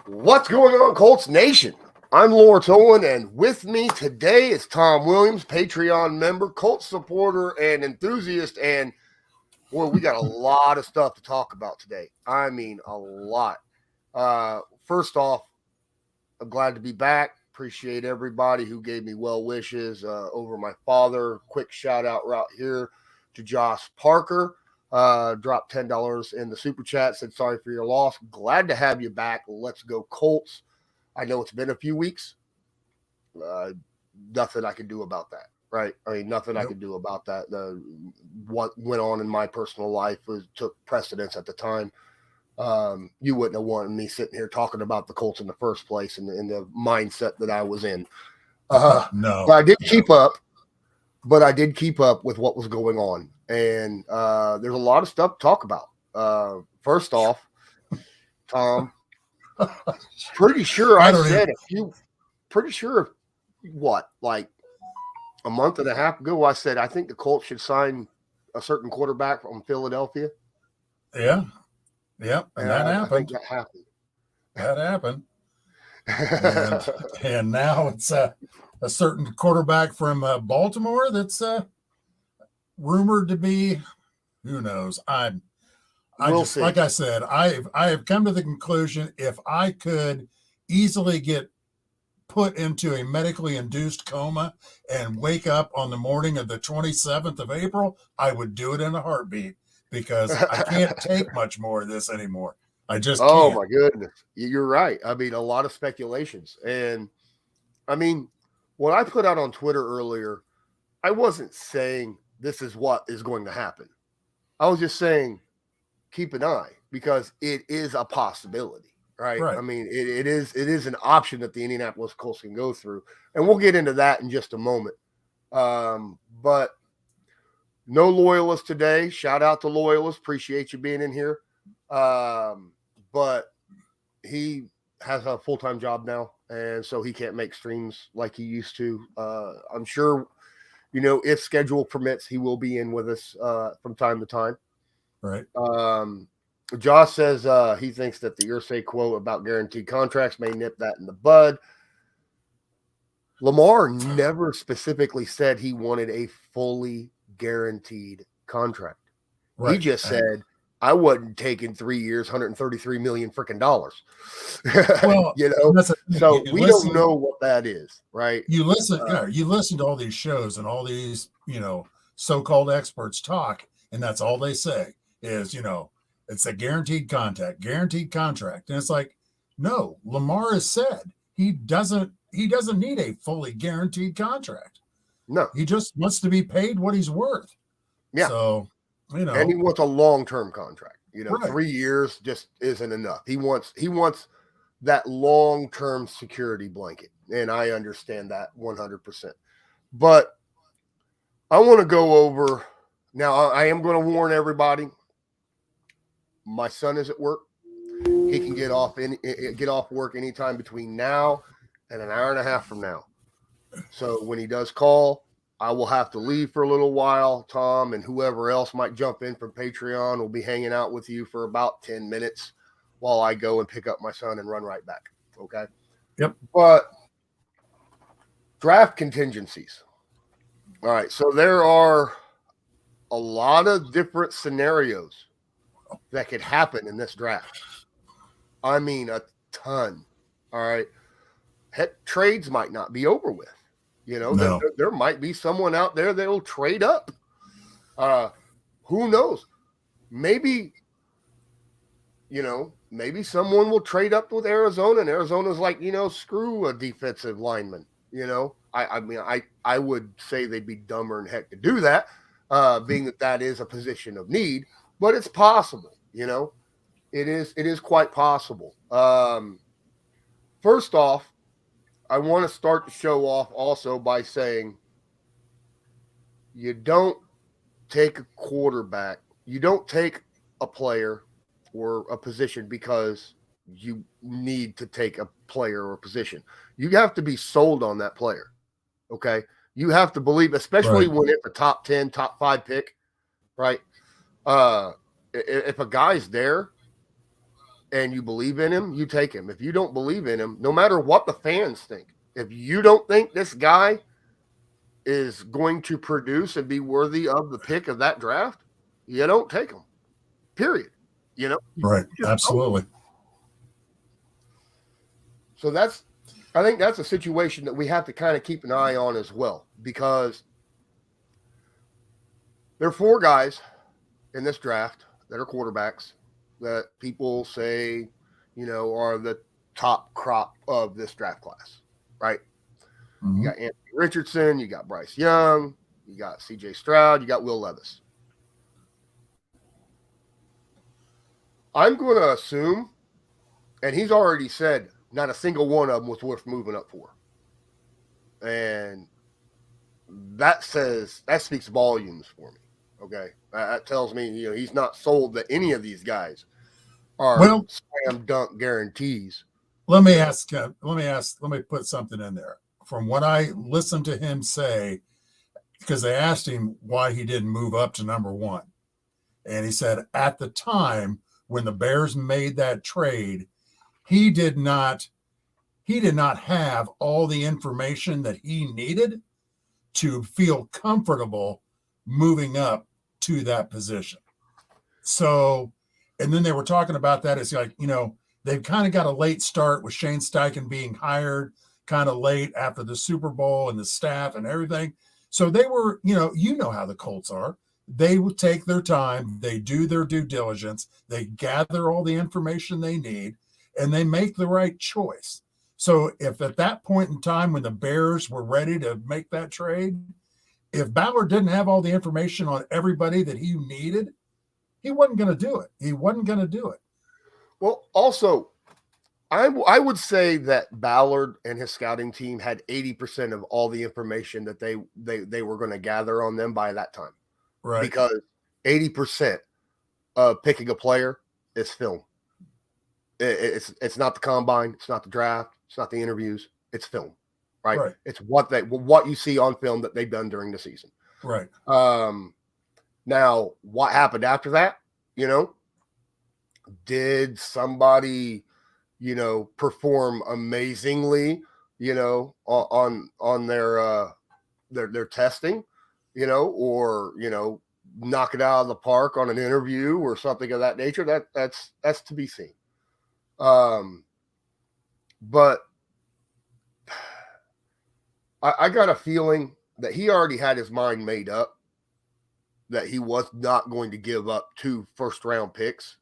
What's going on, Colts Nation? I'm Lawrence Owen, and with me today is Tom Williams, Patreon member, Colts supporter, and enthusiast. And boy, we got a lot of stuff to talk about today. I mean, a lot. First off, I'm glad to be back. Appreciate everybody who gave me well wishes over my father. Quick shout out right here to Josh Parker. Dropped $10 in the super chat, said sorry for your loss. Glad to have you back. Let's go Colts. I know it's been a few weeks. Nothing I can do about that, right? I mean, nothing I can do about that. What went on in my personal life took precedence at the time. You wouldn't have wanted me sitting here talking about the Colts in the first place and in the mindset that I was in. No. But I did keep up. But I did keep up with what was going on. And there's a lot of stuff to talk about. First off, Tom, pretty sure like a month and a half ago, I said I think the Colts should sign a certain quarterback from Philadelphia. Yeah. And that happened. I think that happened. That happened. and now it's a certain quarterback from Baltimore that's rumored to be, who knows? Like I said, I have come to the conclusion if I could easily get put into a medically induced coma and wake up on the morning of the 27th of April, I would do it in a heartbeat because I can't take much more of this anymore. I just can't. Oh my goodness. You're right. I mean, a lot of speculations. And I mean, what I put out on Twitter earlier, I wasn't saying this is what is going to happen. I was just saying keep an eye because it is a possibility, right? I mean, it is an option that the Indianapolis Colts can go through. And we'll get into that in just a moment. But no Loyalist today. Shout out to Loyalist. Appreciate you being in here. But he has a full-time job now, and so he can't make streams like he used to. I'm sure, if schedule permits, he will be in with us from time to time. Right. Josh says he thinks that the Irsay quote about guaranteed contracts may nip that in the bud. Lamar never specifically said he wanted a fully guaranteed contract. Right. He just said, I wasn't taking 3 years, $133 million freaking dollars. Well, so we don't know what that is, right? You listen to all these shows and all these, so-called experts talk, and that's all they say is, it's a guaranteed contract. And it's like, no, Lamar has said he doesn't need a fully guaranteed contract. No. He just wants to be paid what he's worth. Yeah. So, and he wants a long-term contract. Right. 3 years just isn't enough. He wants that long-term security blanket, and I understand that 100%. But I want to go over now. I am going to warn everybody. My son is at work. He can get off work anytime between now and an hour and a half from now. So when he does call, I will have to leave for a little while. Tom and whoever else might jump in from Patreon will be hanging out with you for about 10 minutes while I go and pick up my son and run right back. Okay? Yep. But draft contingencies. All right. So there are a lot of different scenarios that could happen in this draft. I mean, a ton. All right. Heck, trades might not be over with. There might be someone out there that'll trade up. Who knows? Maybe someone will trade up with Arizona, and Arizona's like, screw a defensive lineman. I would say they'd be dumber than heck to do that, being that is a position of need, but it's possible. It is quite possible. First off, I want to start the show off also by saying you don't take a quarterback, you don't take a player or a position because you need to take a player or a position. You have to be sold on that player, okay? You have to believe, especially when it's a top 10, top 5 pick, right? If a guy's there and you believe in him, you take him. If you don't believe in him, no matter what the fans think, if you don't think this guy is going to produce and be worthy of the pick of that draft, you don't take him. Period. You know? Right. Absolutely. So I think that's a situation that we have to kind of keep an eye on as well, because there are 4 guys in this draft that are quarterbacks that people say, are the top crop of this draft class, right? Mm-hmm. You got Anthony Richardson, you got Bryce Young, you got CJ Stroud, you got Will Levis. I'm going to assume, and he's already said, not a single one of them was worth moving up for. And that speaks volumes for me. Okay. That tells me, he's not sold that any of these guys are slam dunk guarantees. Let me put something in there. From what I listened to him say, because they asked him why he didn't move up to number 1. And he said at the time when the Bears made that trade, he did not have all the information that he needed to feel comfortable moving up to that position. So, and then they were talking about that. It's like, they've kind of got a late start with Shane Steichen being hired kind of late after the Super Bowl and the staff and everything. So they were, how the Colts are. They would take their time. They do their due diligence. They gather all the information they need, and they make the right choice. So if at that point in time when the Bears were ready to make that trade, if Ballard didn't have all the information on everybody that he needed, he wasn't going to do it. Well, also, I would say that Ballard and his scouting team had 80% of all the information that they were going to gather on them by that time. Right. Because 80% of picking a player is film. It's not the combine, it's not the draft, it's not the interviews, it's film. Right? It's what you see on film that they've done during the season. Right. Now, what happened after that? Did somebody, perform amazingly, on their testing, or knock it out of the park on an interview or something of that nature? That's to be seen. But I got a feeling that he already had his mind made up that he was not going to give up 2 first-round picks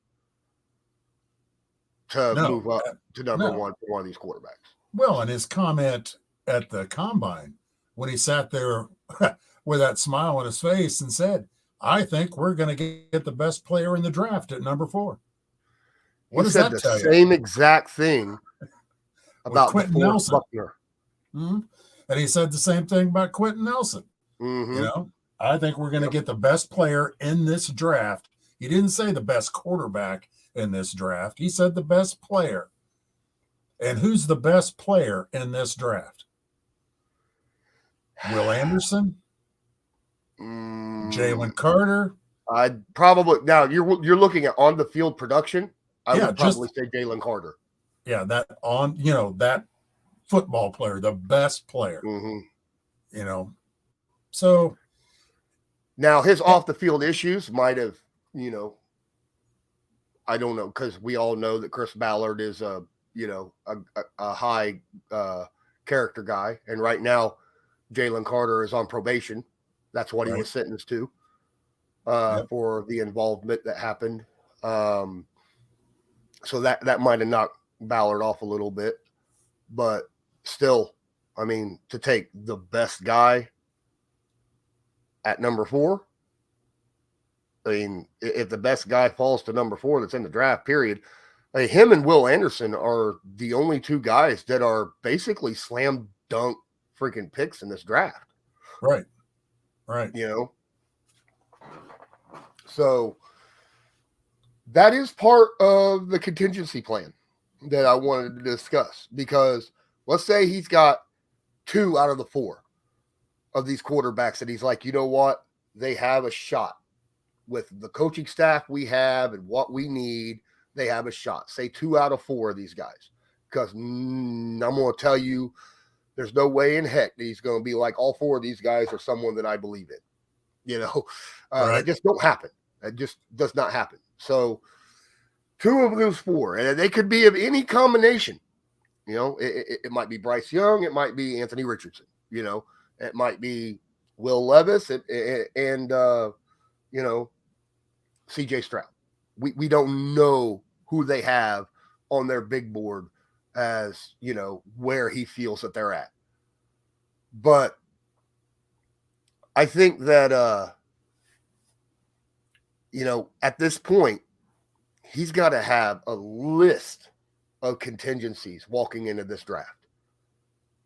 to move up to number 1 for one of these quarterbacks. Well, and his comment at the combine when he sat there with that smile on his face and said, I think we're going to get the best player in the draft at number 4. What does that tell you? The same exact thing about Quentin Nelson. Buckner. Mm-hmm. And he said the same thing about Quentin Nelson. Mm-hmm. I think we're going to get the best player in this draft. He didn't say the best quarterback in this draft. He said the best player. And who's the best player in this draft? Will Anderson? Jalen Carter? I'd probably now you're looking at on the field production. I would probably say Jalen Carter. Yeah, that that football player, the best player. Mm-hmm. So now his off the field issues might have, I don't know, because we all know that Chris Ballard is a high character guy, and right now Jalen Carter is on probation. That's what he was sentenced to for the involvement that happened. So that might have knocked Ballard off a little bit, but still, I mean, to take the best guy at number 4, I mean, if the best guy falls to number 4 that's in the draft, period, him and Will Anderson are the only 2 guys that are basically slam dunk freaking picks in this draft. Right. So that is part of the contingency plan that I wanted to discuss, because let's say he's got 2 out of the 4 of these quarterbacks that he's like, you know what? They have a shot with the coaching staff we have and what we need. they have a shot. Say 2 out of 4 of these guys. Because I'm going to tell you, there's no way in heck that he's going to be like all 4 of these guys are someone that I believe in. You know, that just don't happen. That just does not happen. So 2 of those 4, and they could be of any combination. You know, it might be Bryce Young. It might be Anthony Richardson. You know, it might be Will Levis and you know, CJ Stroud. We don't know who they have on their big board as, you know, where he feels that they're at. But I think that, you know, at this point, he's got to have a list of contingencies walking into this draft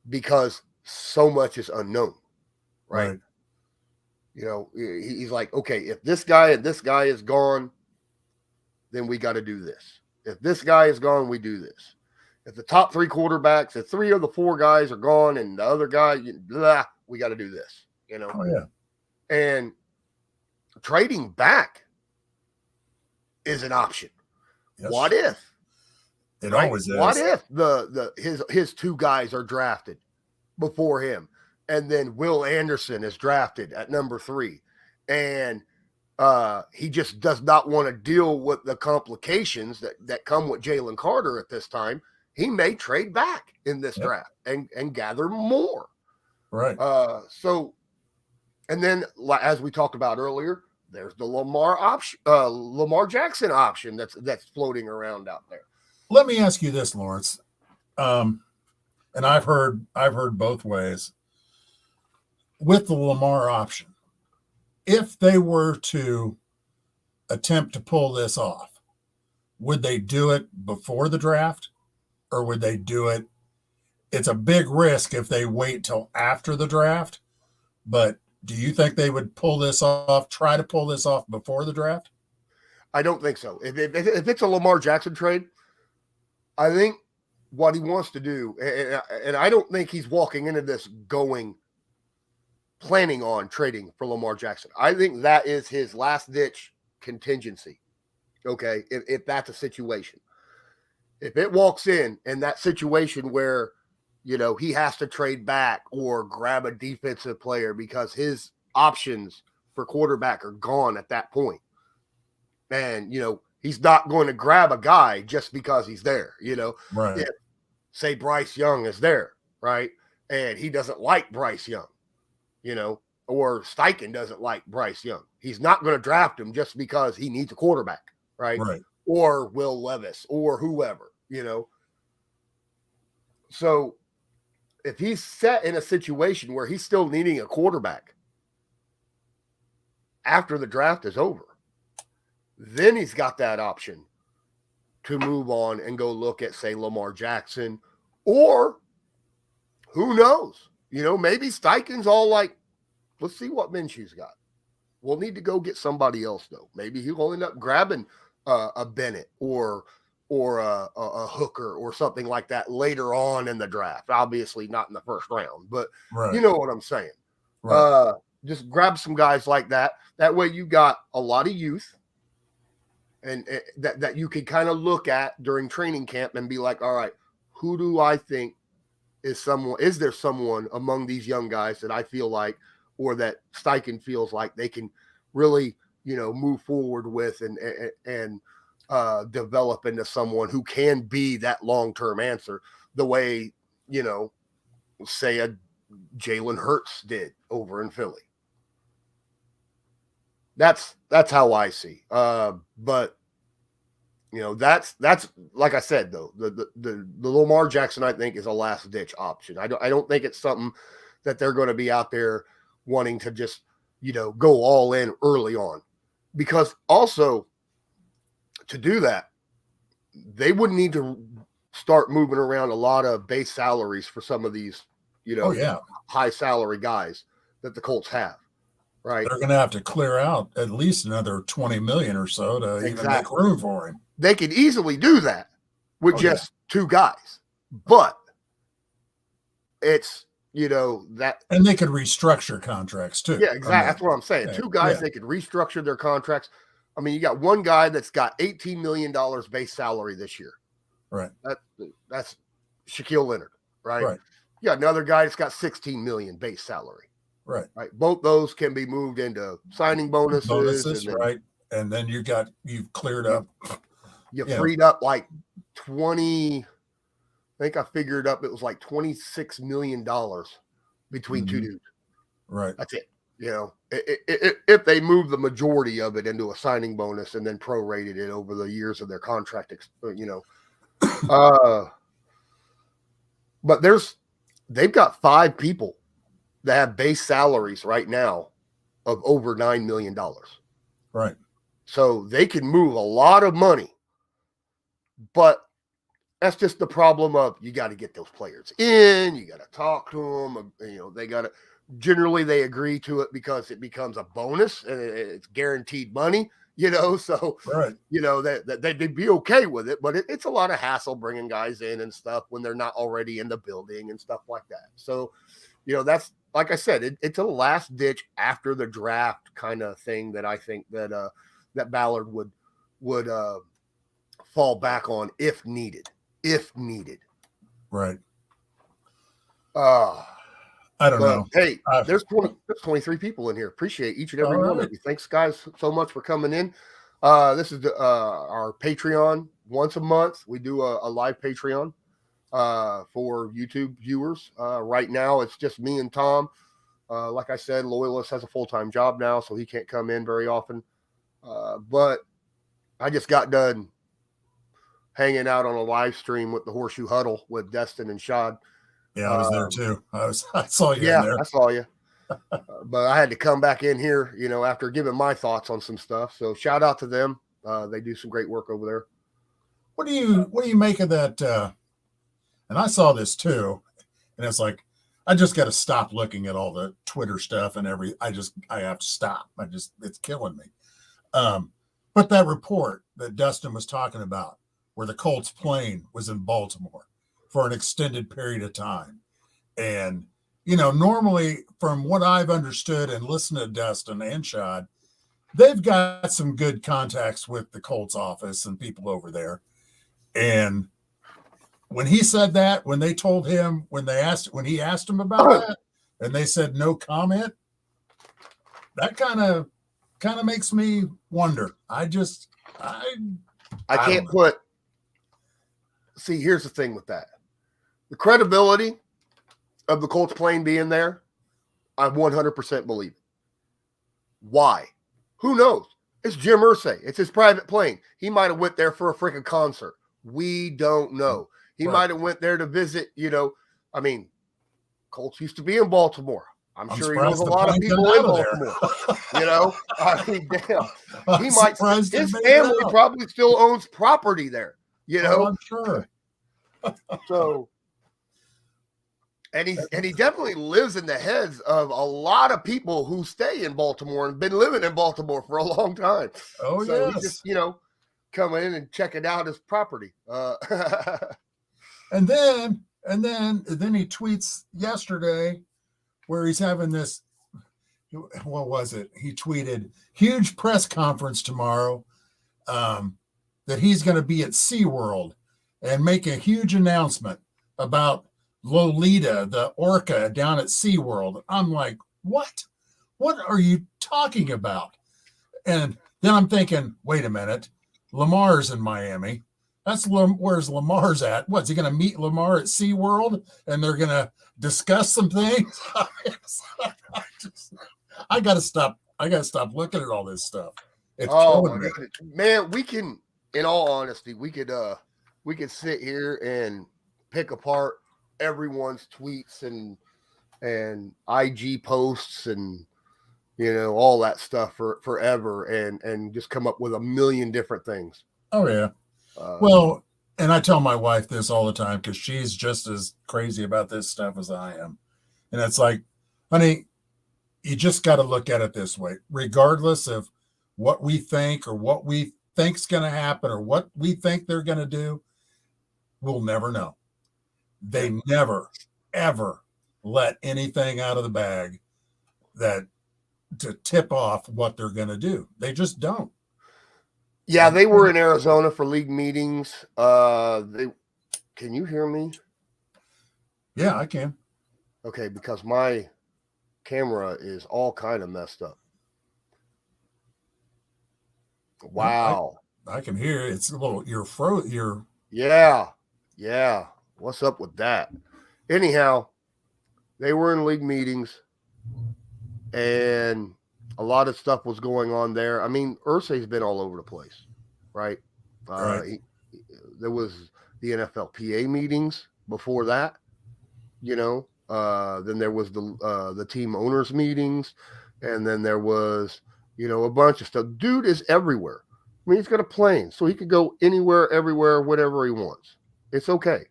because so much is unknown, right? You know, he's like, okay, if this guy and this guy is gone, then we got to do this. If this guy is gone, we do this. If the top 3 quarterbacks, if 3 of the 4 guys are gone and the other guy, blah, we got to do this, you know? Oh, yeah. And trading back is an option. Yes. What if? It always is. What if his 2 guys are drafted before him, and then Will Anderson is drafted at number 3, and he just does not want to deal with the complications that come with Jalen Carter at this time. He may trade back in this draft and gather more. Right. So, and then as we talked about earlier, there's the Lamar Jackson option that's floating around out there. Let me ask you this, Lawrence. And I've heard both ways with the Lamar option. If they were to attempt to pull this off, would they do it before the draft, or would they do it? It's a big risk if they wait till after the draft, but do you think they would try to pull this off before the draft? I don't think so. If it's a Lamar Jackson trade, I think what he wants to do, and I don't think he's walking into this planning on trading for Lamar Jackson. I think that is his last ditch contingency. Okay. If that's a situation, if it walks in that situation where, you know, he has to trade back or grab a defensive player because his options for quarterback are gone at that point. And, you know, he's not going to grab a guy just because he's there, you know. Right. If, say Bryce Young is there, right? And he doesn't like Bryce Young, you know, or Steichen doesn't like Bryce Young. He's not going to draft him just because he needs a quarterback, right? Or Will Levis or whoever, you know. So if he's set in a situation where he's still needing a quarterback after the draft is over, then he's got that option to move on and go look at, say, Lamar Jackson, or who knows, you know, maybe Steichen's all like, let's see what Minshew's got. We'll need to go get somebody else, though. Maybe he'll end up grabbing a Bennett or a Hooker or something like that later on in the draft. Obviously not in the first round, but you know what I'm saying. Right. Just grab some guys like that. That way you got a lot of youth, and that you can kind of look at during training camp and be like, all right, who do I think is there someone among these young guys that I feel like, or that Steichen feels like they can really, you know, move forward with and develop into someone who can be that long-term answer the way, you know, say a Jalen Hurts did over in Philly. That's how I see. But you know, that's like I said, though, the Lamar Jackson, I think, is a last ditch option. I don't think it's something that they're going to be out there wanting to just, you know, go all in early on, because also to do that, they would need to start moving around a lot of base salaries for some of these, you know, high salary guys that the Colts have. Right. They're going to have to clear out at least another 20 million or so to even make room for him. They could easily do that with just 2 guys, but it's, you know, that. And they could restructure contracts too. Yeah, exactly. That's what I'm saying. 2 guys, they could restructure their contracts. I mean, you got one guy that's got $18 million base salary this year. Right. That's Shaquille Leonard, right? Right. You got another guy that's got 16 million base salary. Right. Right. Both those can be moved into signing bonuses. And right. And then you've cleared up. You freed up like 20. I think I figured up it was like $26 million between two dudes. Right. That's it. You know, if they move the majority of it into a signing bonus and then prorated it over the years of their contract, you know. But they've got 5 people that have base salaries right now of over $9 million. Right. So they can move a lot of money, but that's just the problem of you got to get those players in, you got to talk to them, you know, they got to, generally they agree to it because it becomes a bonus and it's guaranteed money, you know, so, right. You know, that they'd be okay with it, but it's a lot of hassle bringing guys in and stuff when they're not already in the building and stuff like that. So, you know, that's, like I said, it's a last ditch after the draft kind of thing that I think that Ballard would fall back on if needed. Right. I don't know. Hey, there's 23 people in here. Appreciate each and every one of you. Thanks, guys, so much for coming in. This is our Patreon. Once a month, we do a live Patreon for YouTube viewers. Right now, it's just me and Tom. Like I said, Loyalist has a full-time job now, so he can't come in very often. But I just got done hanging out on a live stream with the Horseshoe Huddle with Destin and Shad. Yeah, I was there too. I saw you in there. I saw you. But I had to come back in here, you know, after giving my thoughts on some stuff. So shout out to them. They do some great work over there. What do you make of that? And I saw this too, and it's like, I just got to stop looking at all the Twitter stuff and I have to stop. It's killing me. But that report that Dustin was talking about, where the Colts plane was in Baltimore for an extended period of time. And, you know, normally from what I've understood and listened to Dustin and Shad, they've got some good contacts with the Colts office and people over there. And when he said that, when they told him, when he asked him about that, and they said no comment, that kind of makes me wonder. I can't put. See, here's the thing with that: the credibility of the Colts plane being there, I 100% believe it. Why? Who knows? It's Jim Irsay. It's his private plane. He might have went there for a freaking concert. We don't know. He might have went there to visit, you know. I mean, Colts used to be in Baltimore. I'm sure he knows a lot of people in Baltimore. You know, I mean, damn. His family probably still owns property there, you know. Oh, I'm sure. So, and he definitely lives in the heads of a lot of people who stay in Baltimore and been living in Baltimore for a long time. Oh, so he just, you know, come in and check it out as property. And then he tweets yesterday where he's having this, what was it? He tweeted, huge press conference tomorrow, that he's going to be at SeaWorld and make a huge announcement about Lolita, the orca down at SeaWorld. I'm like, what? What are you talking about? And then I'm thinking, wait a minute, Lamar's in Miami. Where's Lamar's at? What's he going to meet Lamar at SeaWorld and they're going to discuss some things? I got to stop looking at all this stuff. It's killing me. Man, we can, in all honesty, we could sit here and pick apart everyone's tweets and IG posts and, you know, all that stuff for forever and just come up with a million different things. Oh yeah. Well, and I tell my wife this all the time because she's just as crazy about this stuff as I am. And it's like, honey, you just got to look at it this way. Regardless of what we think or what we think's going to happen or what we think they're going to do, we'll never know. They never, ever let anything out of the bag to tip off what they're going to do. They just don't. Yeah, they were in Arizona for league meetings. Can you hear me? Yeah, I can. Okay, because my camera is all kind of messed up. Wow. No, I can hear it. It's a little, Yeah. What's up with that? Anyhow, they were in league meetings and a lot of stuff was going on there. I mean, Irsay's been all over the place, right? Right. There was the NFLPA meetings before that, then there was the team owners meetings, and then there was, a bunch of stuff. Dude is everywhere. I mean, he's got a plane, so he could go anywhere, everywhere, whatever he wants. It's okay.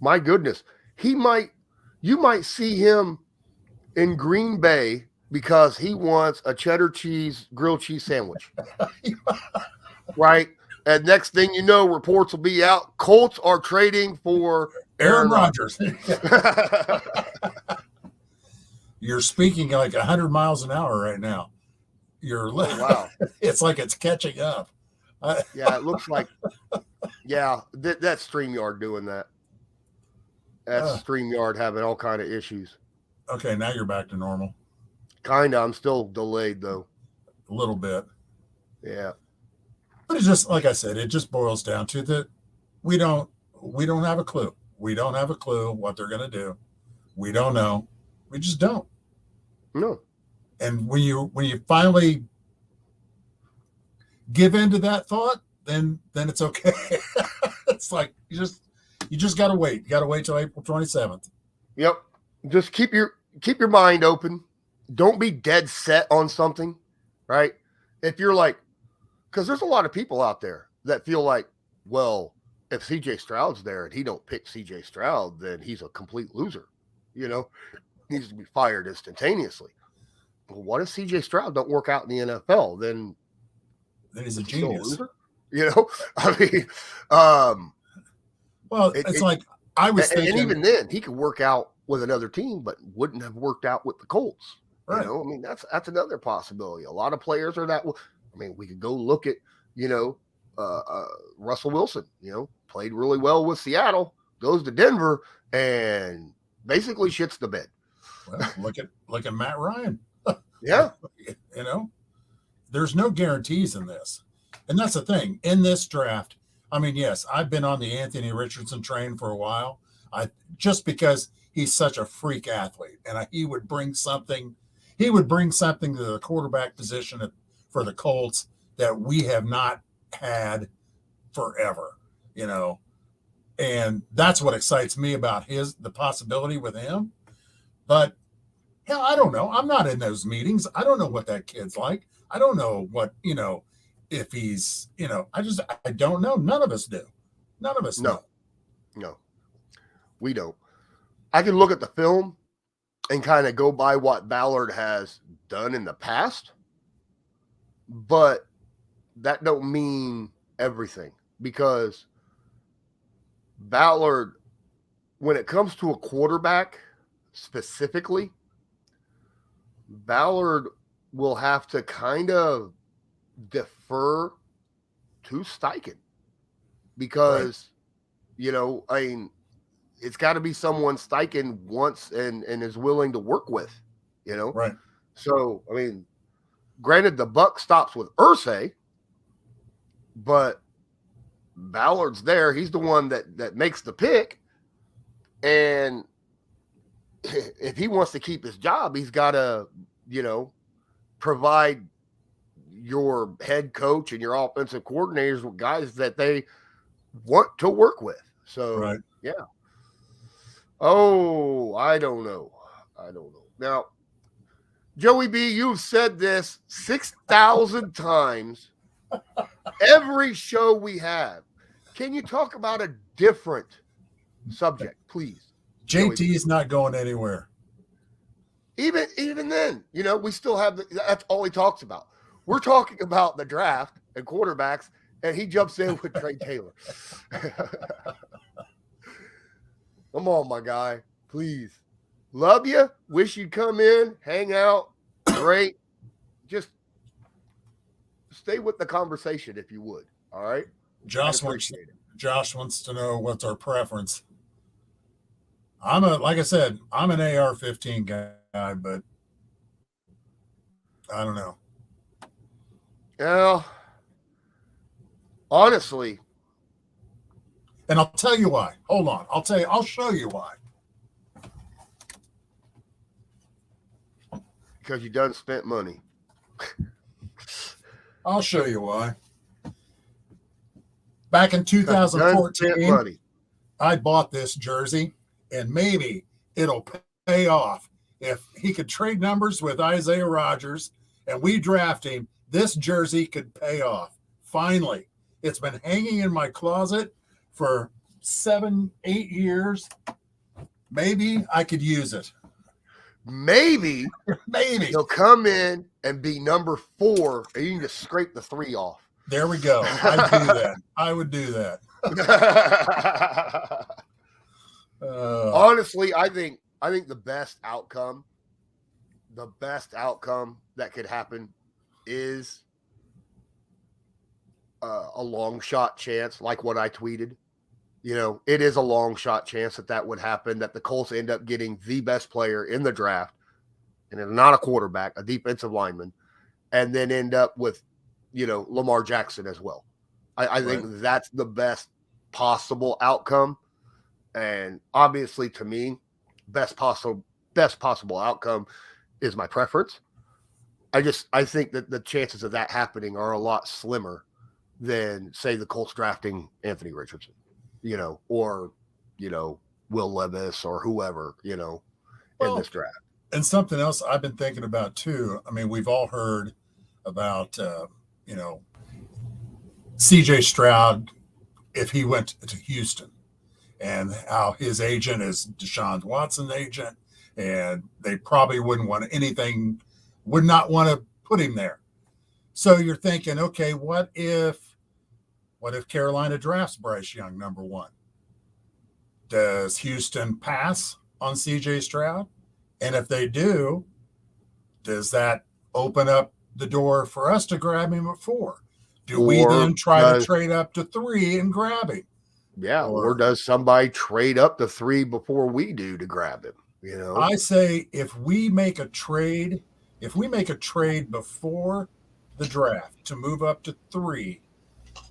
My goodness, you might see him in Green Bay because he wants a cheddar cheese grilled cheese sandwich, right? And next thing you know, reports will be out. Colts are trading for Aaron Rodgers. You're speaking like 100 miles an hour right now. Wow. It's like it's catching up. Yeah, it looks like. Yeah, that's StreamYard doing that. That's StreamYard having all kind of issues. Okay, now you're back to normal. Kinda. I'm still delayed though. A little bit. Yeah. But it's just like I said, it just boils down to that we don't have a clue. We don't have a clue what they're going to do. We don't know. We just don't. No. And when you finally give into that thought, then it's okay. It's like you just got to wait. You got to wait till April 27th. Yep. Just keep your mind open. Don't be dead set on something, right? If you're like, because there's a lot of people out there that feel like, well, if CJ Stroud's there and he don't pick CJ Stroud, then he's a complete loser. Needs to be fired instantaneously. Well, what if CJ Stroud don't work out in the NFL? Then he's a genius. I mean, well, it's like I was thinking, and even then he could work out with another team, but wouldn't have worked out with the Colts. Right. I mean, that's another possibility. A lot of players are that. I mean, we could go look at, Russell Wilson, played really well with Seattle, goes to Denver and basically shits the bed. Well, look at Matt Ryan. Yeah. There's no guarantees in this. And that's the thing. In this draft, I mean, yes, I've been on the Anthony Richardson train for a while. Just because he's such a freak athlete and he would bring something to the quarterback position for the Colts that we have not had forever, and that's what excites me about the possibility with him. But hell, I don't know. I'm not in those meetings. I don't know what that kid's like. I don't know what, if he's, I don't know. None of us do. None of us know. No, we don't. I can look at the film and kind of go by what Ballard has done in the past, but that don't mean everything, because Ballard, when it comes to a quarterback specifically, Ballard will have to kind of defer to Steichen because, right. I mean, it's got to be someone Steichen wants and is willing to work with, Right. So, I mean, granted, the buck stops with Irsay, but Ballard's there. He's the one that makes the pick. And if he wants to keep his job, he's got to, provide your head coach and your offensive coordinators with guys that they want to work with. So, right. Yeah. Oh, I don't know. Now, Joey B, you've said this 6,000 times every show we have. Can you talk about a different subject, please? JT is not going anywhere. Even then, we still have that's all he talks about. We're talking about the draft and quarterbacks, and he jumps in with Trey Taylor. Come on, my guy. Please. Love you. Wish you'd come in, hang out. Great. Just stay with the conversation if you would. All right. Josh wants to know what's our preference. Like I said, I'm an AR-15 guy, but I don't know. Well, honestly, and I'll tell you why. Hold on. I'll show you why. Because you done spent money. I'll show you why. Back in 2014, I bought this jersey, and maybe it'll pay off. If he could trade numbers with Isaiah Rodgers and we draft him, this jersey could pay off. Finally, it's been hanging in my closet for 7-8 years. Maybe I could use it. Maybe he'll come in and be number 4, and you can just scrape the 3 off. There we go. I would do that. Honestly, I think the best outcome that could happen is a long shot chance, like what I tweeted. It is a long shot chance that would happen, that the Colts end up getting the best player in the draft, and it's not a quarterback, a defensive lineman, and then end up with, Lamar Jackson as well. I think that's the best possible outcome. And obviously, to me, best possible outcome is my preference. I think that the chances of that happening are a lot slimmer than, say, the Colts drafting Anthony Richardson, or, Will Levis or whoever, in this draft. And something else I've been thinking about too. I mean, we've all heard about, CJ Stroud, if he went to Houston, and how his agent is Deshaun Watson's agent, and they probably would not want to put him there. So you're thinking, okay, what if Carolina drafts Bryce Young number 1? Does Houston pass on CJ Stroud? And if they do, does that open up the door for us to grab him at 4? Do we then try to trade up to 3 and grab him? Yeah, or does somebody trade up to 3 before we do to grab him? I say if we make a trade before the draft to move up to 3,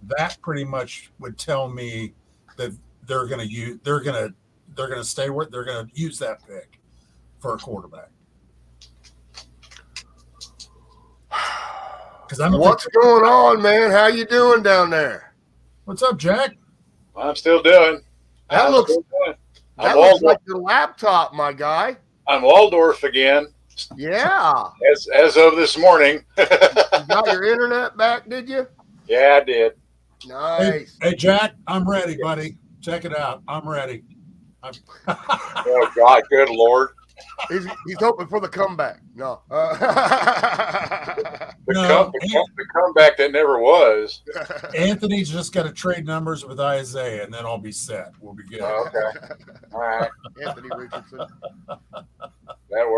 that pretty much would tell me that they're going to use that pick for a quarterback. What's going on, man? How you doing down there? What's up, Jack? I'm still doing. That looks like your laptop, my guy. I'm Waldorf again. Yeah. As of this morning. You got your internet back, did you? Yeah, I did. Nice. Hey, Jack, I'm ready, buddy. Check it out. I'm ready. Oh, God, good Lord. He's hoping for the comeback. No. The comeback that never was. Anthony's just got to trade numbers with Isaiah, and then I'll be set. We'll be good. Okay. All right. Anthony Richardson. That'll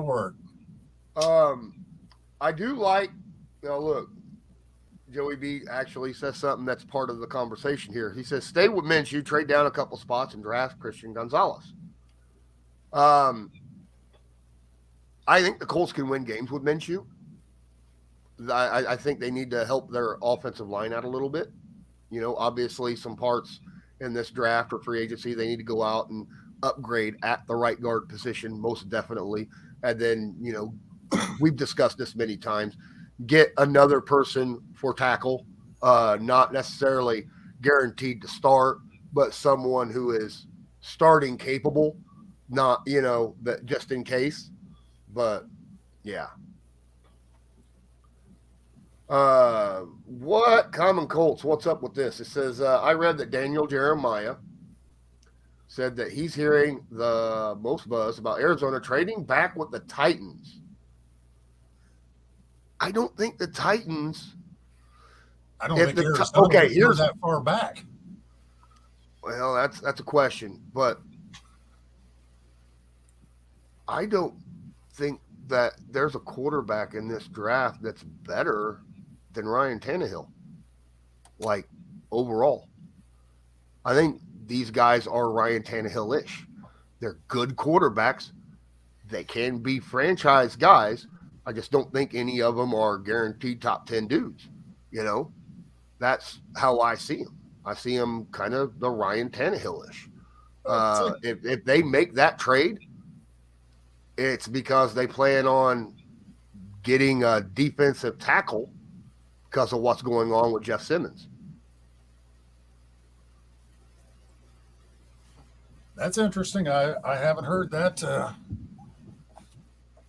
work. I do like, look, Joey B actually says something that's part of the conversation here. He says, stay with Minshew, trade down a couple spots, and draft Christian Gonzalez. I think the Colts can win games with Minshew. I think they need to help their offensive line out a little bit. Obviously some parts in this draft or free agency, they need to go out and upgrade at the right guard position, most definitely. And then, we've discussed this many times, get another person for tackle, not necessarily guaranteed to start, but someone who is starting capable, not, that just in case. But yeah. What Common Colts? What's up with this? It says, I read that Daniel Jeremiah said that he's hearing the most buzz about Arizona trading back with the Titans. I don't think the Titans. I don't think Arizona here's that far back. Well, that's a question, but I don't think that there's a quarterback in this draft that's better than Ryan Tannehill. Like, overall, I think these guys are Ryan Tannehill-ish. They're good quarterbacks. They can be franchise guys. I just don't think any of them are guaranteed top 10 dudes. You know, that's how I see them. I see them kind of the Ryan Tannehill-ish. If they make that trade, it's because they plan on getting a defensive tackle because of what's going on with Jeff Simmons. That's interesting. I haven't heard that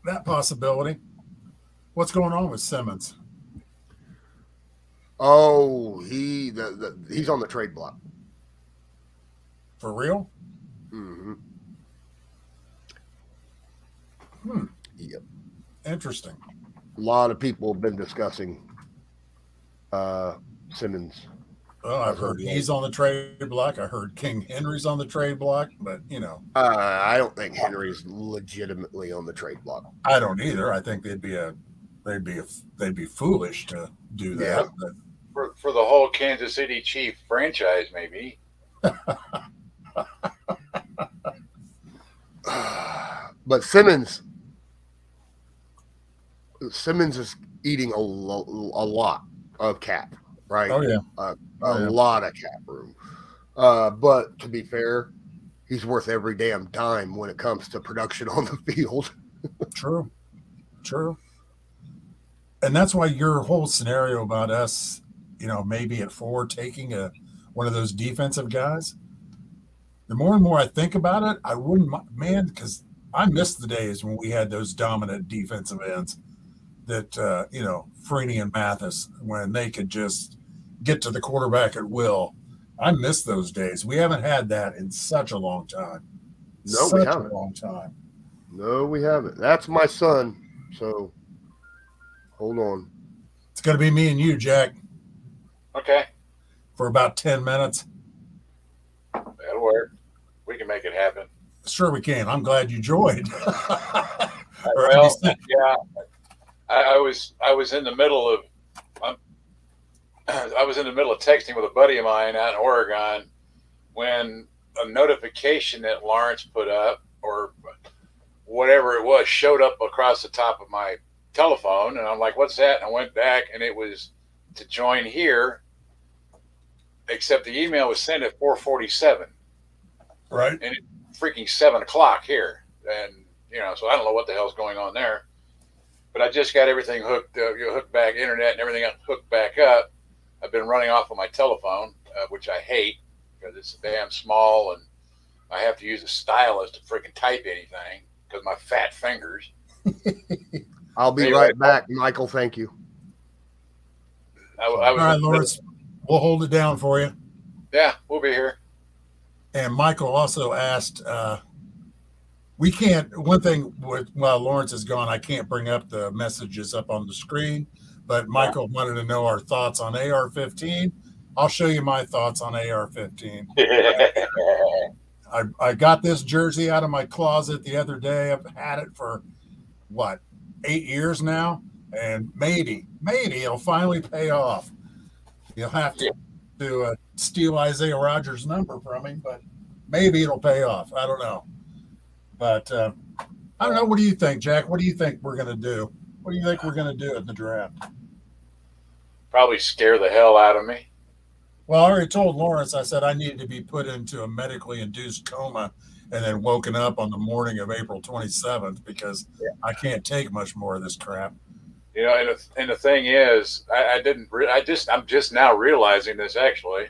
that possibility. What's going on with Simmons? Oh, he's on the trade block. For real? Mm-hmm. Yep. Interesting. A lot of people have been discussing Simmons. Well, I've heard he's on the trade block. I heard King Henry's on the trade block, but you know, I don't think Henry's legitimately on the trade block. I don't either. I think they'd be foolish to do that. Yeah. But For the whole Kansas City Chief franchise, maybe. But Simmons is eating a lot of cap, right? Oh yeah, a lot of cap room. But to be fair, he's worth every damn dime when it comes to production on the field. True. And that's why your whole scenario about us, you know, maybe at 4 taking one of those defensive guys. The more and more I think about it, I wouldn't, man, because I miss the days when we had those dominant defensive ends that, you know, Freeney and Mathis, when they could just get to the quarterback at will. I miss those days. We haven't had that in such a long time. No, we haven't. A long time. No, we haven't. That's my son. So hold on. It's going to be me and you, Jack. Okay. For about 10 minutes. That'll work. We can make it happen. Sure we can. I'm glad you joined. Well, yeah. I was in the middle of texting with a buddy of mine out in Oregon when a notification that Lawrence put up or whatever it was showed up across the top of my telephone, and I'm like, "What's that?" And I went back, and it was to join here. Except the email was sent at 4:47, right? And it's freaking 7:00 here, and you know, so I don't know what the hell's going on there. But I just got everything hooked back, internet and everything hooked back up. I've been running off of my telephone, which I hate because it's damn small, and I have to use a stylus to freaking type anything because my fat fingers. I'll be right back, Michael. Thank you. All right, Lawrence. We'll hold it down for you. Yeah, we'll be here. And Michael also asked, we can't, one thing while Lawrence is gone, I can't bring up the messages up on the screen, but Michael wanted to know our thoughts on AR-15. I'll show you my thoughts on AR-15. I got this jersey out of my closet the other day. I've had it for, 8 years now? And maybe it'll finally pay off. You'll have to steal Isaiah Rogers' number from him, but maybe it'll pay off. I don't know. But I don't know. What do you think, Jack? What do you think we're going to do? What do you think we're going to do in the draft? Probably scare the hell out of me. Well, I already told Lawrence, I said I needed to be put into a medically induced coma and then woken up on the morning of April 27th because I can't take much more of this crap. You know, and the thing is, I'm just now realizing this actually,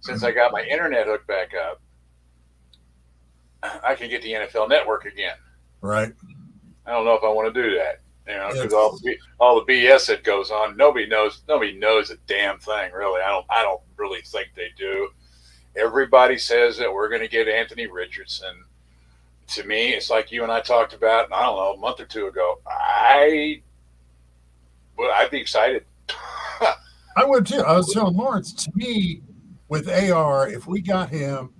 since I got my internet hooked back up, I can get the NFL Network again. Right. I don't know if I want to do that, you know, because all the BS that goes on, nobody knows a damn thing really. I don't really think they do. Everybody says that we're going to get Anthony Richardson. To me, it's like you and I talked about, I don't know, a month or two ago. I'd be excited. I would too. I was telling Lawrence, to me, with AR, if we got him,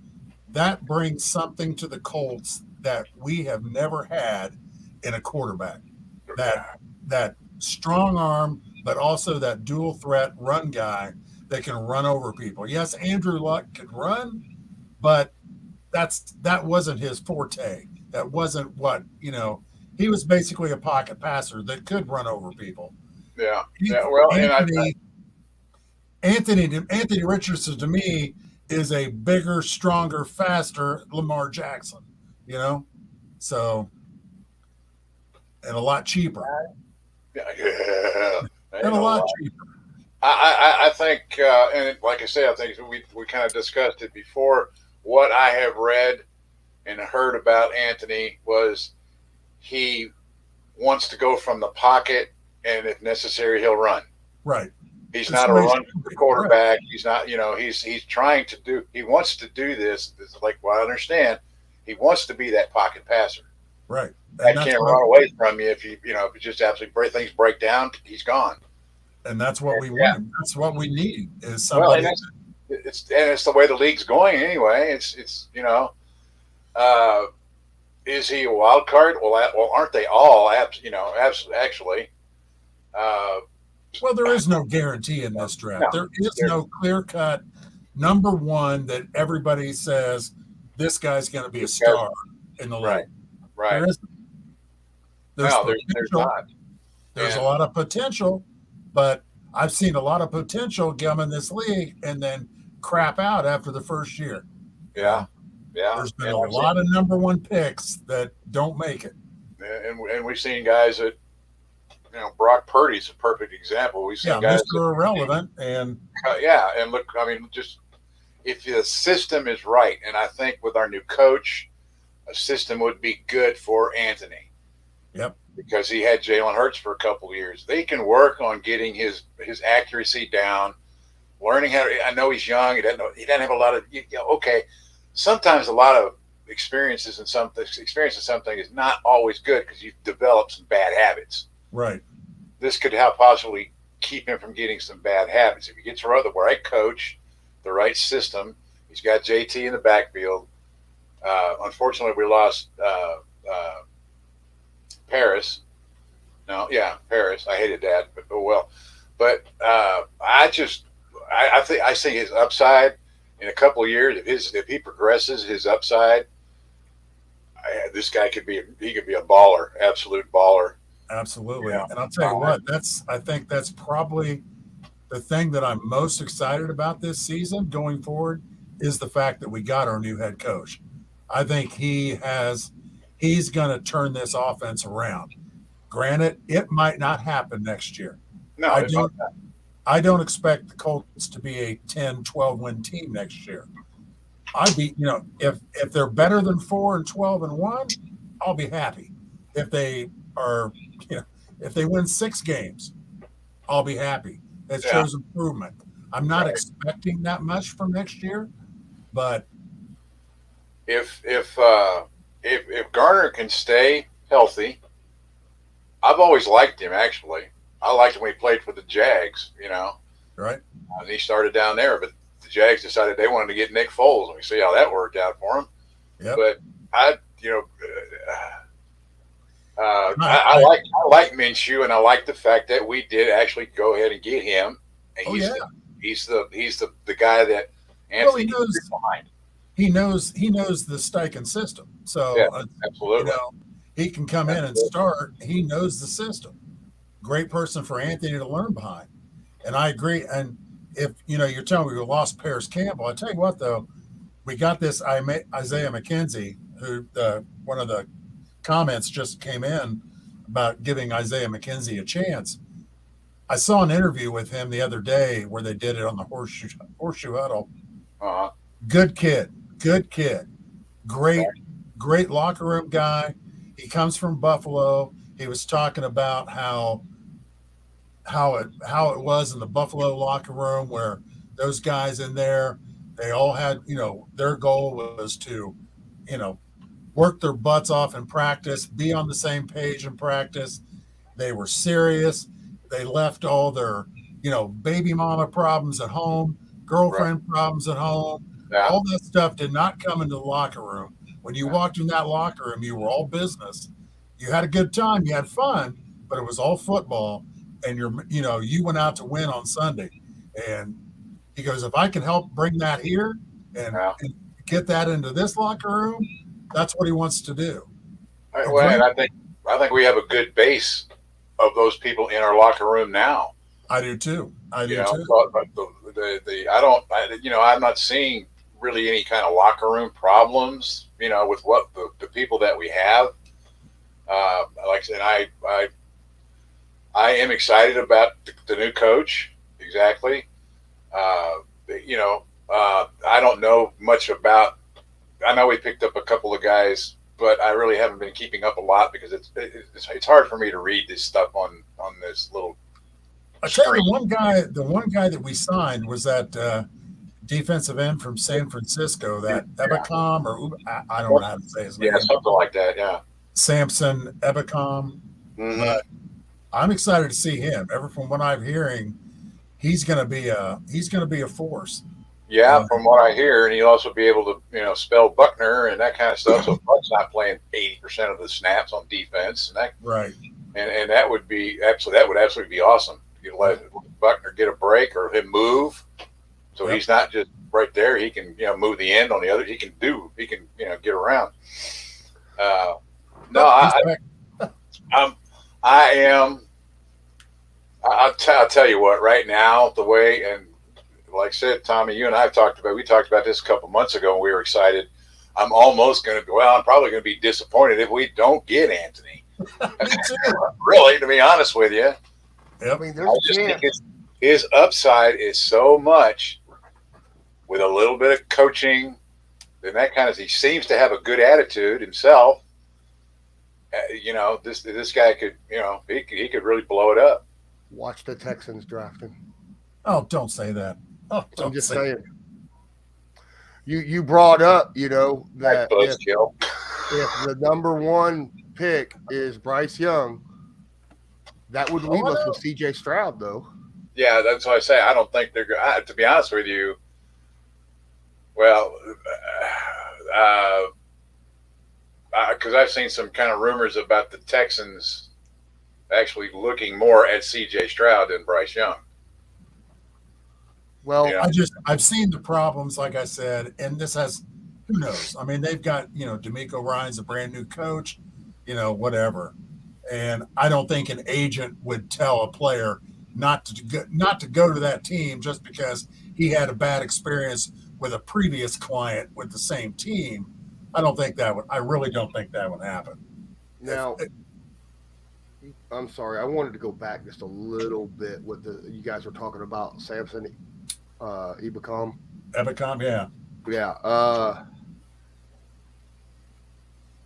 that brings something to the Colts that we have never had in a quarterback. That strong arm, but also that dual threat run guy that can run over people. Yes, Andrew Luck could run, but that wasn't his forte. That wasn't what, he was basically a pocket passer that could run over people. Yeah. Yeah. Well, Anthony Richardson to me is a bigger, stronger, faster Lamar Jackson, so, and a lot cheaper. Yeah. And a lot cheaper. I think, and like I say, I think we kind of discussed it before. What I have read and heard about Anthony was he wants to go from the pocket, and if necessary, he'll run. Right. He's not a run quarterback. Right. He's not, he's trying to do. He wants to do this. It's like, well, I understand. He wants to be that pocket passer. Right. That can't run away from you if you just absolutely things break down. He's gone. And that's what we want. That's what we need is somebody. Well, it's the way the league's going anyway. It's is he a wild card? Well, aren't they all? Actually. Well, there is no guarantee in this draft. There is no clear-cut number one that everybody says this guy's going to be a star in the league. Right. There's not. There's a lot of potential, but I've seen a lot of potential come in this league and then crap out after the first year. Yeah. There's been a lot of number one picks that don't make it. And we've seen guys that, Brock Purdy's a perfect example. We've seen guys Mr. Irrelevant and and look, just if the system is right, and I think with our new coach, a system would be good for Anthony. Yep. Because he had Jalen Hurts for a couple of years. They can work on getting his accuracy down, learning how to. I know he's young. He doesn't have a lot of. Okay, sometimes a lot of experience in something is not always good because you've developed some bad habits. Right. This could help possibly keep him from getting some bad habits. If he gets the right coach, the right system, he's got JT in the backfield. Unfortunately, we lost Paris. Paris. I hated that, but oh well. But I see his upside in a couple of years. If he progresses, his upside, this guy could be a baller, absolute baller. Absolutely. Yeah. And I'll tell you what, I think that's probably the thing that I'm most excited about this season going forward is the fact that we got our new head coach. I think he's going to turn this offense around. Granted, it might not happen next year. No, I don't expect the Colts to be a 10, 12-win team next year. If they're better than 4-12-1, I'll be happy. If they are, if they win 6 games, I'll be happy. That shows improvement. I'm not expecting that much from next year, but if Garner can stay healthy, I've always liked him. Actually, I liked him when he played for the Jags. Right. And he started down there, but the Jags decided they wanted to get Nick Foles, and we see how that worked out for him. Yep. But I like Minshew, and I like the fact that we did actually go ahead and get him. And he's the guy that Anthony knows behind. He knows the Steichen system, so absolutely, he can come in and start. He knows the system. Great person for Anthony to learn behind, and I agree. And if you're telling me we lost Paris Campbell, I tell you what though, we got this Isaiah McKenzie, who one of the comments just came in about giving Isaiah McKenzie a chance. I saw an interview with him the other day where they did it on the Horseshoe Huddle. Uh-huh. Good kid, great locker room guy. He comes from Buffalo. He was talking about how it was in the Buffalo locker room where those guys in there, they all had, their goal was to, work their butts off in practice, be on the same page in practice. They were serious. They left all their, baby mama problems at home, girlfriend problems at home. Yeah. All that stuff did not come into the locker room. When you walked in that locker room, you were all business. You had a good time. You had fun, but it was all football. and you went out to win on Sunday. And he goes, if I can help bring that here and get that into this locker room, that's what he wants to do. Well, and I think we have a good base of those people in our locker room now. I do too. But I'm not seeing really any kind of locker room problems, with what the people that we have. Like I said, I am excited about the new coach. Exactly. I don't know much about. I know we picked up a couple of guys, but I really haven't been keeping up a lot because it's hard for me to read this stuff on this little. I tell you, the one guy that we signed was that defensive end from San Francisco, that Ebicom, or I don't know how to say his name. Yeah, something like that. Yeah, Samson Ebicom. Mm-hmm. But I'm excited to see him. From what I'm hearing, he's going to be a force. Yeah, from what I hear, and he'll also be able to, spell Buckner and that kind of stuff. So Buck's not playing 80% of the snaps on defense, and that right. And that would absolutely be awesome. You let Buckner get a break or him move, so he's not just right there. He can move the end on the other. He can get around. I'll tell you what. Right now, the way, and like I said, Tommy, you and I talked about this a couple months ago, and we were excited. I'm probably going to be disappointed if we don't get Anthony. Really, to be honest with you. Yep. I mean, I just think his upside is so much with a little bit of coaching and that kind of. He seems to have a good attitude himself. This guy could, he could really blow it up. Watch the Texans drafting. Oh, don't say that. Oh, I'm just saying. You brought up, that if the number one pick is Bryce Young, that would leave us with C.J. Stroud, though. Yeah, that's what I say. I don't think they're going to be honest with you. Well, because I've seen some kind of rumors about the Texans actually looking more at C.J. Stroud than Bryce Young. Well, I've seen the problems, like I said, and this has, who knows? I mean, they've got, D'Amico Ryan's a brand new coach, whatever. And I don't think an agent would tell a player not to go to that team just because he had a bad experience with a previous client with the same team. I really don't think that would happen. Now, I'm sorry. I wanted to go back just a little bit with you guys were talking about Samson Ebicom. Ebicom, yeah. Yeah.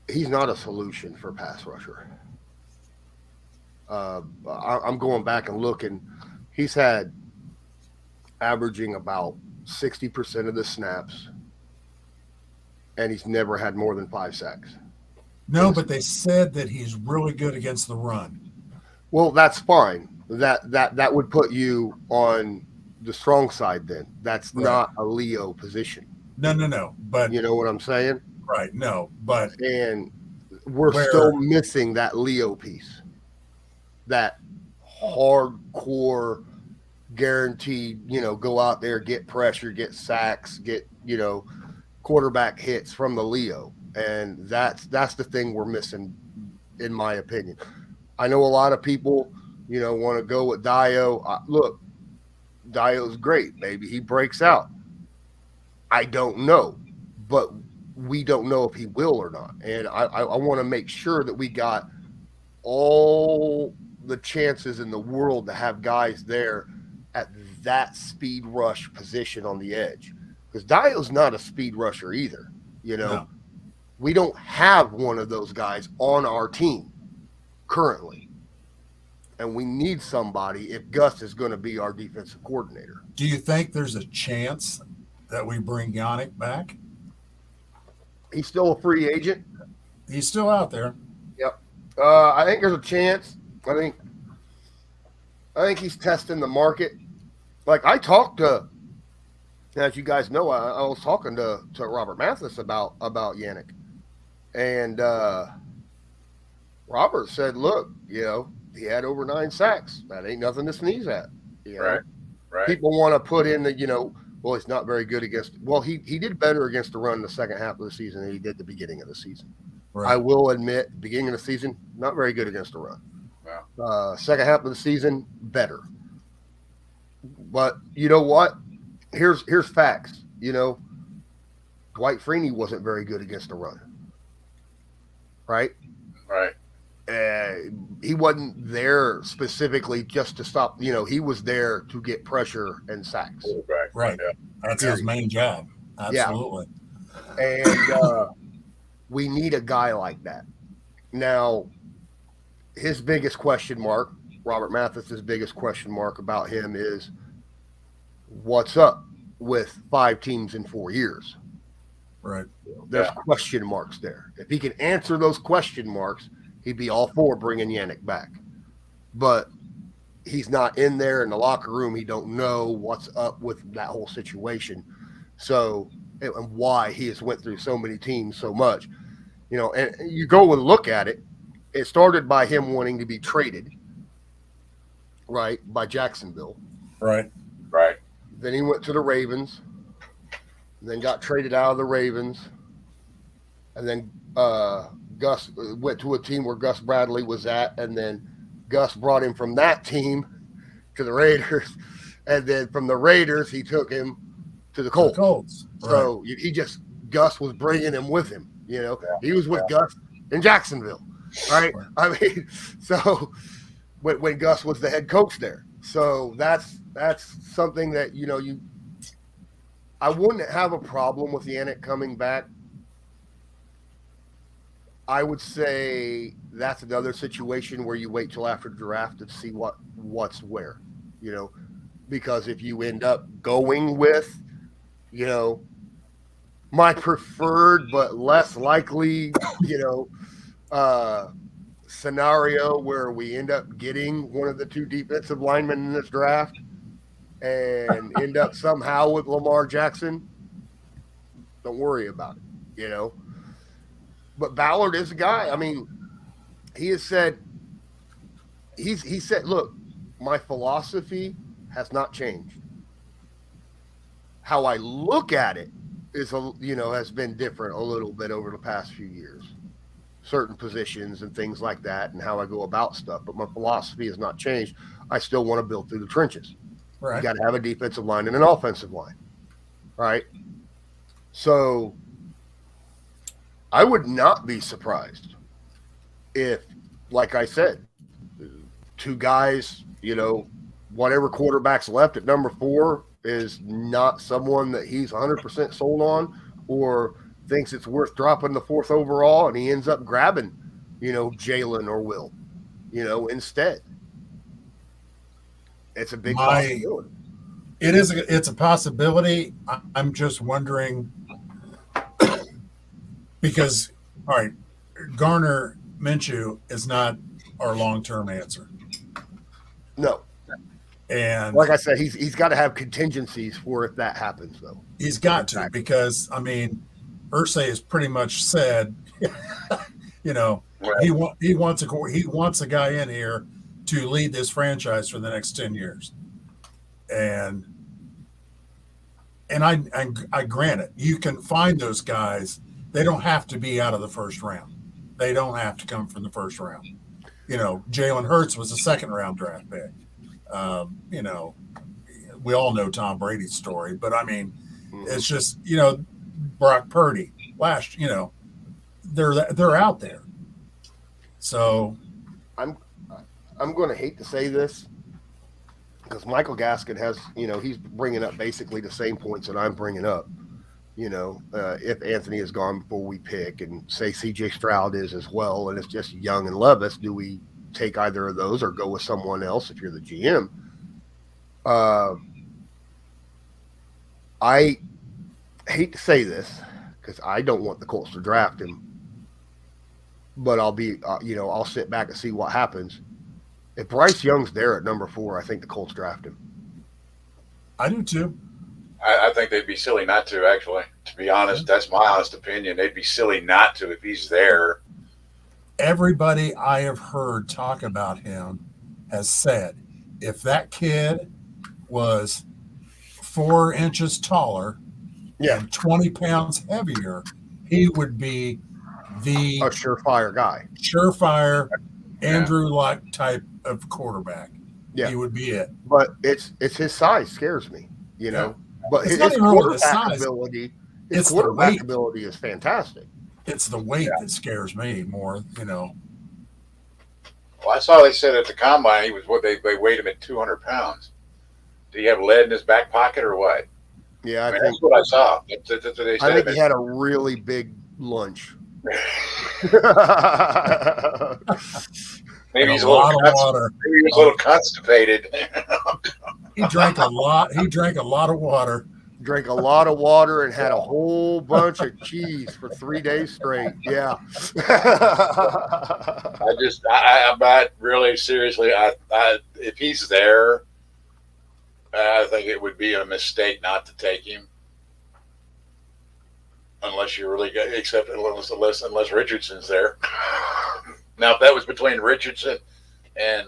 He's not a solution for pass rusher. I'm going back and looking. He's had averaging about 60% of the snaps, and he's never had more than 5 sacks. No, but they said that he's really good against the run. Well, that's fine. That would put you on the strong side then. That's not a Leo position. No. But you know what I'm saying? Right. No, but and we're still missing that Leo piece. That hardcore guaranteed, go out there, get pressure, get sacks, get, quarterback hits from the Leo. And that's the thing we're missing, in my opinion. I know a lot of people, want to go with Dio. Look, Dio's great. Maybe he breaks out. I don't know, but we don't know if he will or not. And I want to make sure that we got all the chances in the world to have guys there at that speed rush position on the edge. Because Dio's not a speed rusher either. No. We don't have one of those guys on our team currently. And we need somebody if Gus is going to be our defensive coordinator. Do you think there's a chance that we bring Yannick back? He's still a free agent. He's still out there. Yep. I think there's a chance. I think he's testing the market. Like I talked to, as you guys know, I was talking to Robert Mathis about Yannick. And Robert said, look, he had over 9 sacks. That ain't nothing to sneeze at. You know? Right. People want to put in the, well, he's not very good against. Well, he did better against the run in the second half of the season than he did the beginning of the season. Right. I will admit, beginning of the season, not very good against the run. Wow. Second half of the season, better. But you know what? Here's facts. Dwight Freeney wasn't very good against the run. Right. He wasn't there specifically just to stop. He was there to get pressure and sacks. Right. Yeah. That's his main job. Absolutely. Yeah. And we need a guy like that. Now, his biggest question mark, Robert Mathis's biggest question mark about him is, what's up with 5 teams in 4 years? Right. There's question marks there. If he can answer those question marks, he'd be all for bringing Yannick back. But he's not in there in the locker room. He don't know what's up with that whole situation. So, and why he has went through so many teams so much. And you go and look at it. It started by him wanting to be traded, right, by Jacksonville. Right. Then he went to the Ravens, then got traded out of the Ravens, and then Gus went to a team where Gus Bradley was at, and then Gus brought him from that team to the Raiders, and then from the Raiders he took him to the Colts. So Gus was bringing him with him. He was with Gus in Jacksonville, right? I mean, so when Gus was the head coach there, so that's something that I wouldn't have a problem with Yannick coming back. I would say that's another situation where you wait till after the draft to see what's where, because if you end up going with, my preferred but less likely, scenario where we end up getting one of the 2 defensive linemen in this draft and end up somehow with Lamar Jackson, don't worry about it, But Ballard is a guy. I mean, he has said, he said, look, my philosophy has not changed. How I look at it is, has been different a little bit over the past few years. Certain positions and things like that and how I go about stuff. But my philosophy has not changed. I still want to build through the trenches. Right. You got to have a defensive line and an offensive line. Right? So I would not be surprised if, like I said, 2 guys, whatever quarterback's left at number 4 is not someone that he's 100% sold on or thinks it's worth dropping the 4th overall, and he ends up grabbing, Jalen or Will, instead. It's a big possibility. It's a possibility. I'm just wondering because, all right, Garner Minshew is not our long-term answer. No. And like I said, he's got to have contingencies for if that happens, though. He's got to, because Irsay has pretty much said, he wants a guy in here to lead this franchise for the next 10 years. And I grant it, you can find those guys. They don't have to be out of the first round. They don't have to come from the first round. Jalen Hurts was a 2nd-round draft pick. We all know Tom Brady's story, but it's just, Brock Purdy last, they're out there. So I'm going to hate to say this because Michael Gaskin has, he's bringing up basically the same points that I'm bringing up. If Anthony is gone before we pick, and say CJ Stroud is as well, and it's just Young and Levis, do we take either of those or go with someone else if you're the GM? I hate to say this because I don't want the Colts to draft him, but I'll be, I'll sit back and see what happens. If Bryce Young's there at number 4, I think the Colts draft him. I do too. I think they'd be silly not to, actually. To be honest, that's my honest opinion. They'd be silly not to if he's there. everybody I have heard talk about him has said if that kid was 4 inches taller Yeah, and 20 pounds heavier, he would be a the surefire guy. surefire Yeah. Andrew Luck type of quarterback. Yeah, He would be it. but it's his size scares me, you know. But It's his not even really the quarterback size. ability, It's the weight. is fantastic. It's the weight that scares me more, you know. Well, I saw they said at the combine he was what they weighed him at 200 pounds. Did he have lead in his back pocket or what? Yeah, I mean, think that's what I saw. That's what they said. I think he had a really big lunch. Maybe he's a lot of water. Maybe he was a little constipated. He drank a lot. He drank a lot of water. Drank a lot of water and had a whole bunch of cheese for 3 days straight. Yeah. I'm not really seriously. If he's there, I think it would be a mistake not to take him, unless you really get, except unless Richardson's there. Now, if that was between Richardson and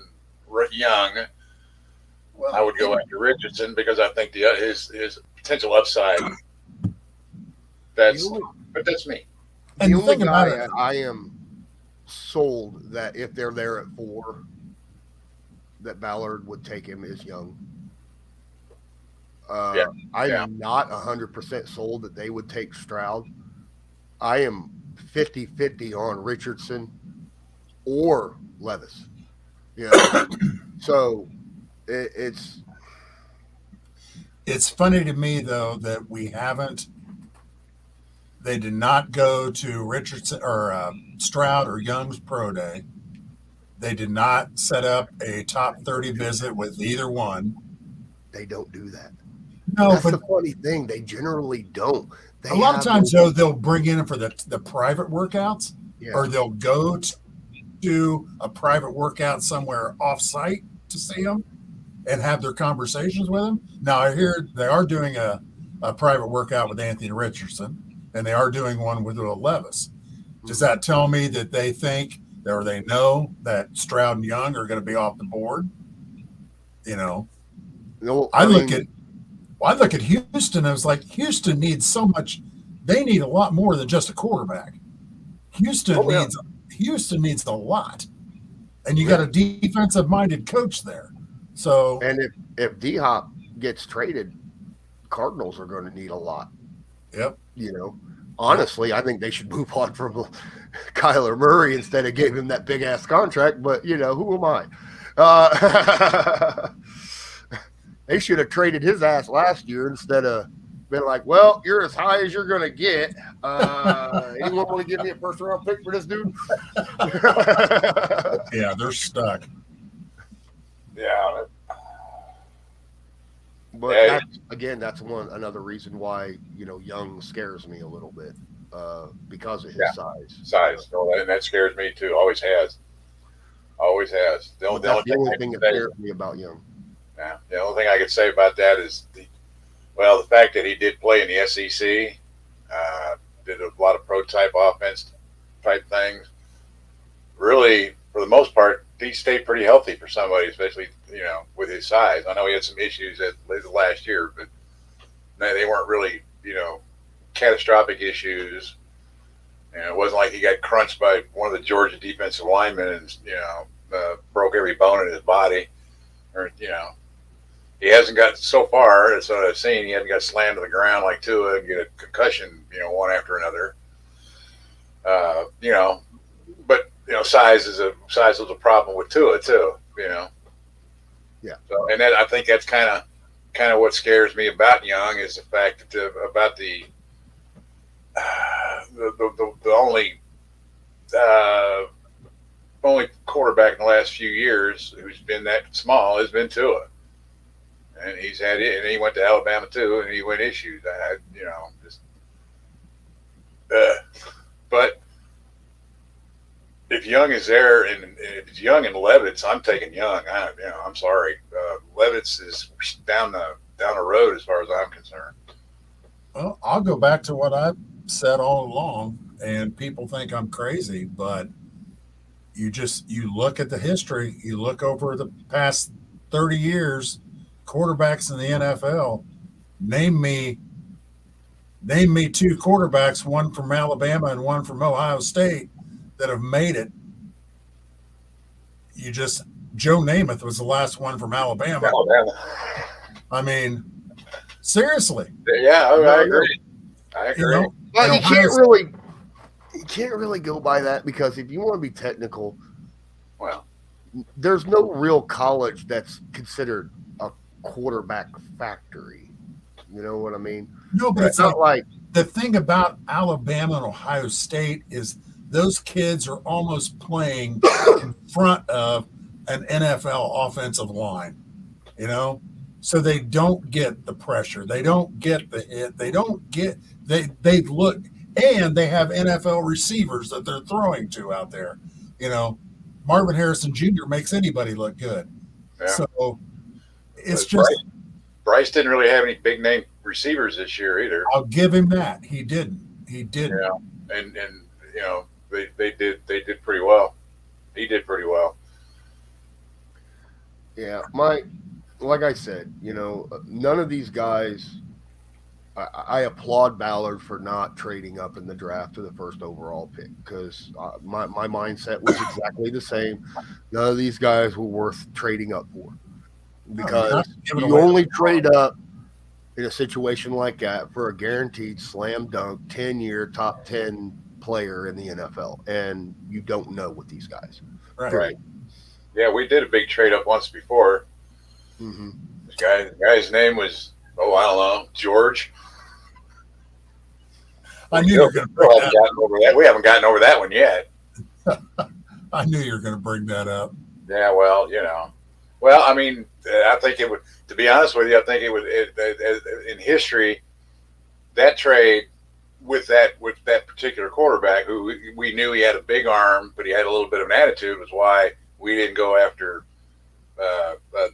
Young, Well, I would go after Richardson because I think his potential upside. But that's me. And The the only thing about guy it, I am sold that if they're there at 4, that Ballard would take him is Young. I'm not 100% sold that they would take Stroud. I am 50-50 on Richardson or Levis. Yeah. So it's funny to me though that they did not go to Richardson or Stroud or Young's pro day. They did not set up a top 30 visit with either one. They don't do that. No, that's but the funny thing. They generally don't. A lot of times, though, they'll bring in for the private workouts, or they'll go to a private workout somewhere off-site to see them and have their conversations with them. Now, I hear they are doing a private workout with Anthony Richardson, and they are doing one with Will Levis. Does that tell me that they think or they know that Stroud and Young are going to be off the board? You know, no, I look at Houston. I was like, Houston needs so much. They need a lot more than just a quarterback. Houston needs a lot, and you got a defensive-minded coach there. So, and if D-Hop gets traded, Cardinals are going to need a lot. Yep. You know, honestly, I think they should move on from Kyler Murray instead of giving him that big ass contract. But you know, who am I? They should have traded his ass last year instead of been like, well, you're as high as you're going to get. Anyone want to give me a first round pick for this dude? Yeah, they're stuck. Yeah. But that's another reason why, you know, Young scares me a little bit because of his size. And that scares me too. Always has. The only thing that scares me about Young. Yeah. The only thing I could say about that is the fact that he did play in the SEC, did a lot of pro-type offense type things. Really, for the most part, he stayed pretty healthy for somebody, especially, you know, with his size. I know he had some issues at the last year, but they weren't really, you know, catastrophic issues. And it wasn't like he got crunched by one of the Georgia defensive linemen and, you know, broke every bone in his body. Or, you know, he hasn't got, so far, as what I've seen, he hasn't got slammed to the ground like Tua and get a concussion, you know, one after another. You know, but, you know, size was a problem with Tua too, you know. Yeah. So, and I think that's kind of what scares me about Young is the fact that about the only quarterback in the last few years who's been that small has been Tua, and he's had it, and he went to Alabama too, and he went issues. You know, just but if Young is there, and if it's Young and Levitz, I'm taking Young. I'm sorry, Levitz is down the road as far as I'm concerned. Well, I'll go back to what I've said all along, and people think I'm crazy, but you look at the history, you look over the past 30 years, quarterbacks in the NFL, name me two quarterbacks, one from Alabama and one from Ohio State, that have made it. Joe Namath was the last one from Alabama. I mean, seriously. Yeah, I agree. But you can't really go by that, because if you want to be technical, well, there's no real college that's considered a quarterback factory. You know what I mean? No, but it's not like the thing about Alabama and Ohio State is those kids are almost playing in front of an NFL offensive line, so they don't get the pressure. They don't get the hit. They look, and they have NFL receivers that they're throwing to out there. Marvin Harrison Jr. makes anybody look good. Yeah. So it's just Bryce didn't really have any big name receivers this year either. I'll give him that. He didn't. Yeah, and they did pretty well. He did pretty well. Yeah, like I said, none of these guys. I applaud Ballard for not trading up in the draft to the first overall pick, because my mindset was exactly the same. None of these guys were worth trading up for, because you only trade up in a situation like that for a guaranteed slam dunk 10-year top 10 player in the NFL, and you don't know with these guys. Right. Yeah, we did a big trade up once before. Mm-hmm. The guy's name was, I don't know, George. I knew you were going to bring that. We haven't gotten over that one yet. I knew you were going to bring that up. Yeah, well, I mean, I think it would. To be honest with you, I think it would. In history, that trade with that particular quarterback, who we knew he had a big arm, but he had a little bit of an attitude, was why we didn't go after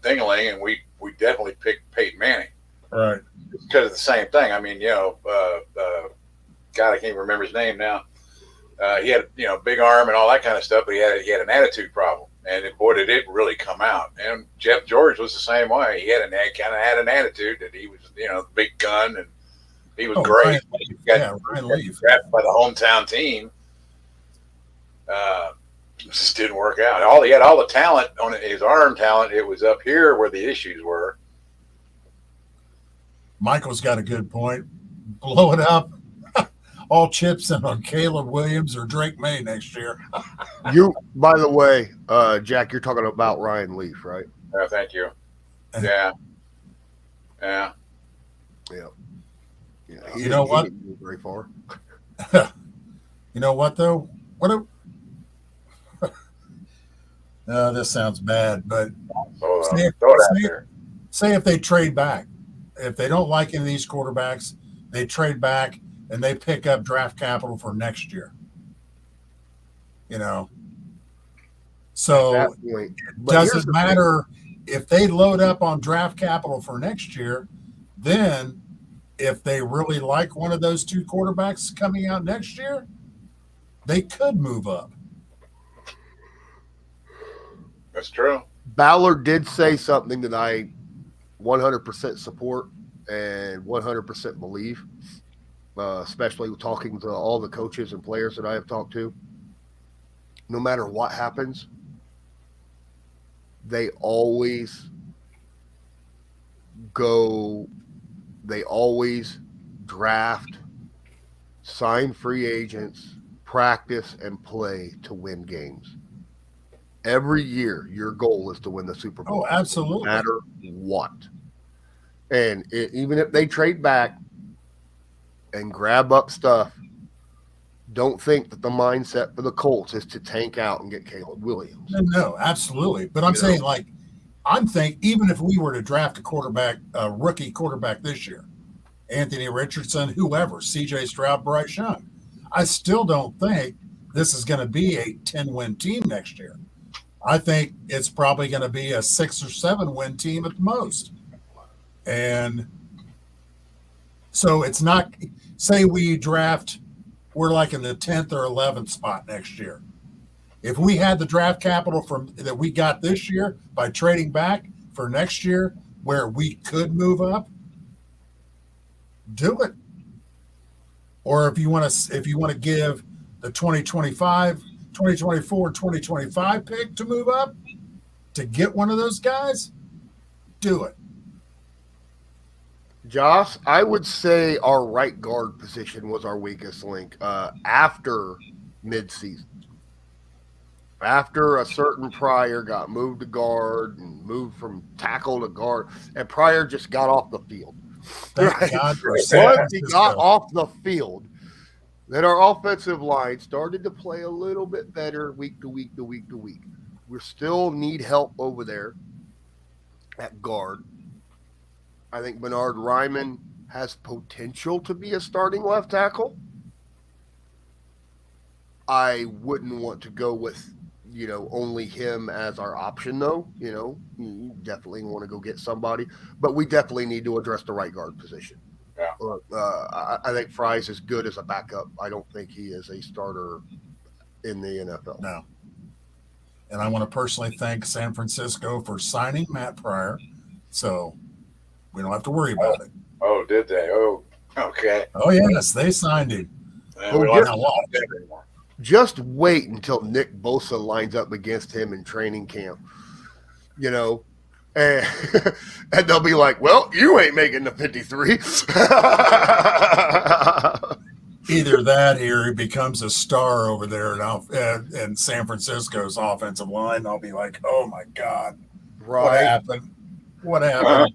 Dingaling, and we definitely picked Peyton Manning. Right. Because of the same thing. I mean, God, I can't remember his name now. He had, big arm and all that kind of stuff, but he had an attitude problem, and boy, did it really come out. And Jeff George was the same way. He had an attitude that he was, the big gun, and he was great. Ryan Leaf. Drafted by the hometown team. Just didn't work out. He had all the talent on his arm talent. It was up here where the issues were. Michael's got a good point. Blow it up. All chips in on Caleb Williams or Drake May next year. By the way, Jack, you're talking about Ryan Leaf, right? Thank you. Yeah. You know what? He didn't go very far. You know what though? This sounds bad, but say if they trade back, if they don't like any of these quarterbacks, they trade back and they pick up draft capital for next year. So it doesn't matter if they load up on draft capital for next year. Then if they really like one of those two quarterbacks coming out next year, they could move up. That's true. Ballard did say something that I 100% support and 100% believe, especially talking to all the coaches and players that I have talked to. No matter what happens, they always draft, sign free agents, practice, and play to win games. Every year, your goal is to win the Super Bowl. Oh, absolutely. No matter what. And even if they trade back and grab up stuff, don't think that the mindset for the Colts is to tank out and get Caleb Williams. No, absolutely. But I'm saying, even if we were to draft a rookie quarterback this year, Anthony Richardson, whoever, CJ Stroud, Bryce Young, I still don't think this is going to be a 10-win team next year. I think it's probably going to be a 6 or 7 win team at the most. And so it's not, say we draft, we're like in the 10th or 11th spot next year. if we had the draft capital from that we got this year by trading back for next year where we could move up, do it. Or if you want to give the 2024, 2025 pick to move up to get one of those guys, do it. Josh, I would say our right guard position was our weakest link after midseason. After a certain Pryor got moved to guard and moved from tackle to guard, and Pryor just got off the field. Thank God for Once he got off the field, then our offensive line started to play a little bit better week to week to week to week. We still need help over there at guard. I think Bernard Ryman has potential to be a starting left tackle. I wouldn't want to go with, only him as our option, though. You definitely want to go get somebody. But we definitely need to address the right guard position. Yeah. I think Fry's as good as a backup. I don't think he is a starter in the NFL. No. And I want to personally thank San Francisco for signing Matt Pryor. So we don't have to worry about it. Oh, did they? Oh, okay. Oh, yes, they signed him. Just wait until Nick Bosa lines up against him in training camp, and they'll be like, well, you ain't making the 53. Either that or he becomes a star over there in San Francisco's offensive line. I'll be like, oh, my God. Right. What happened?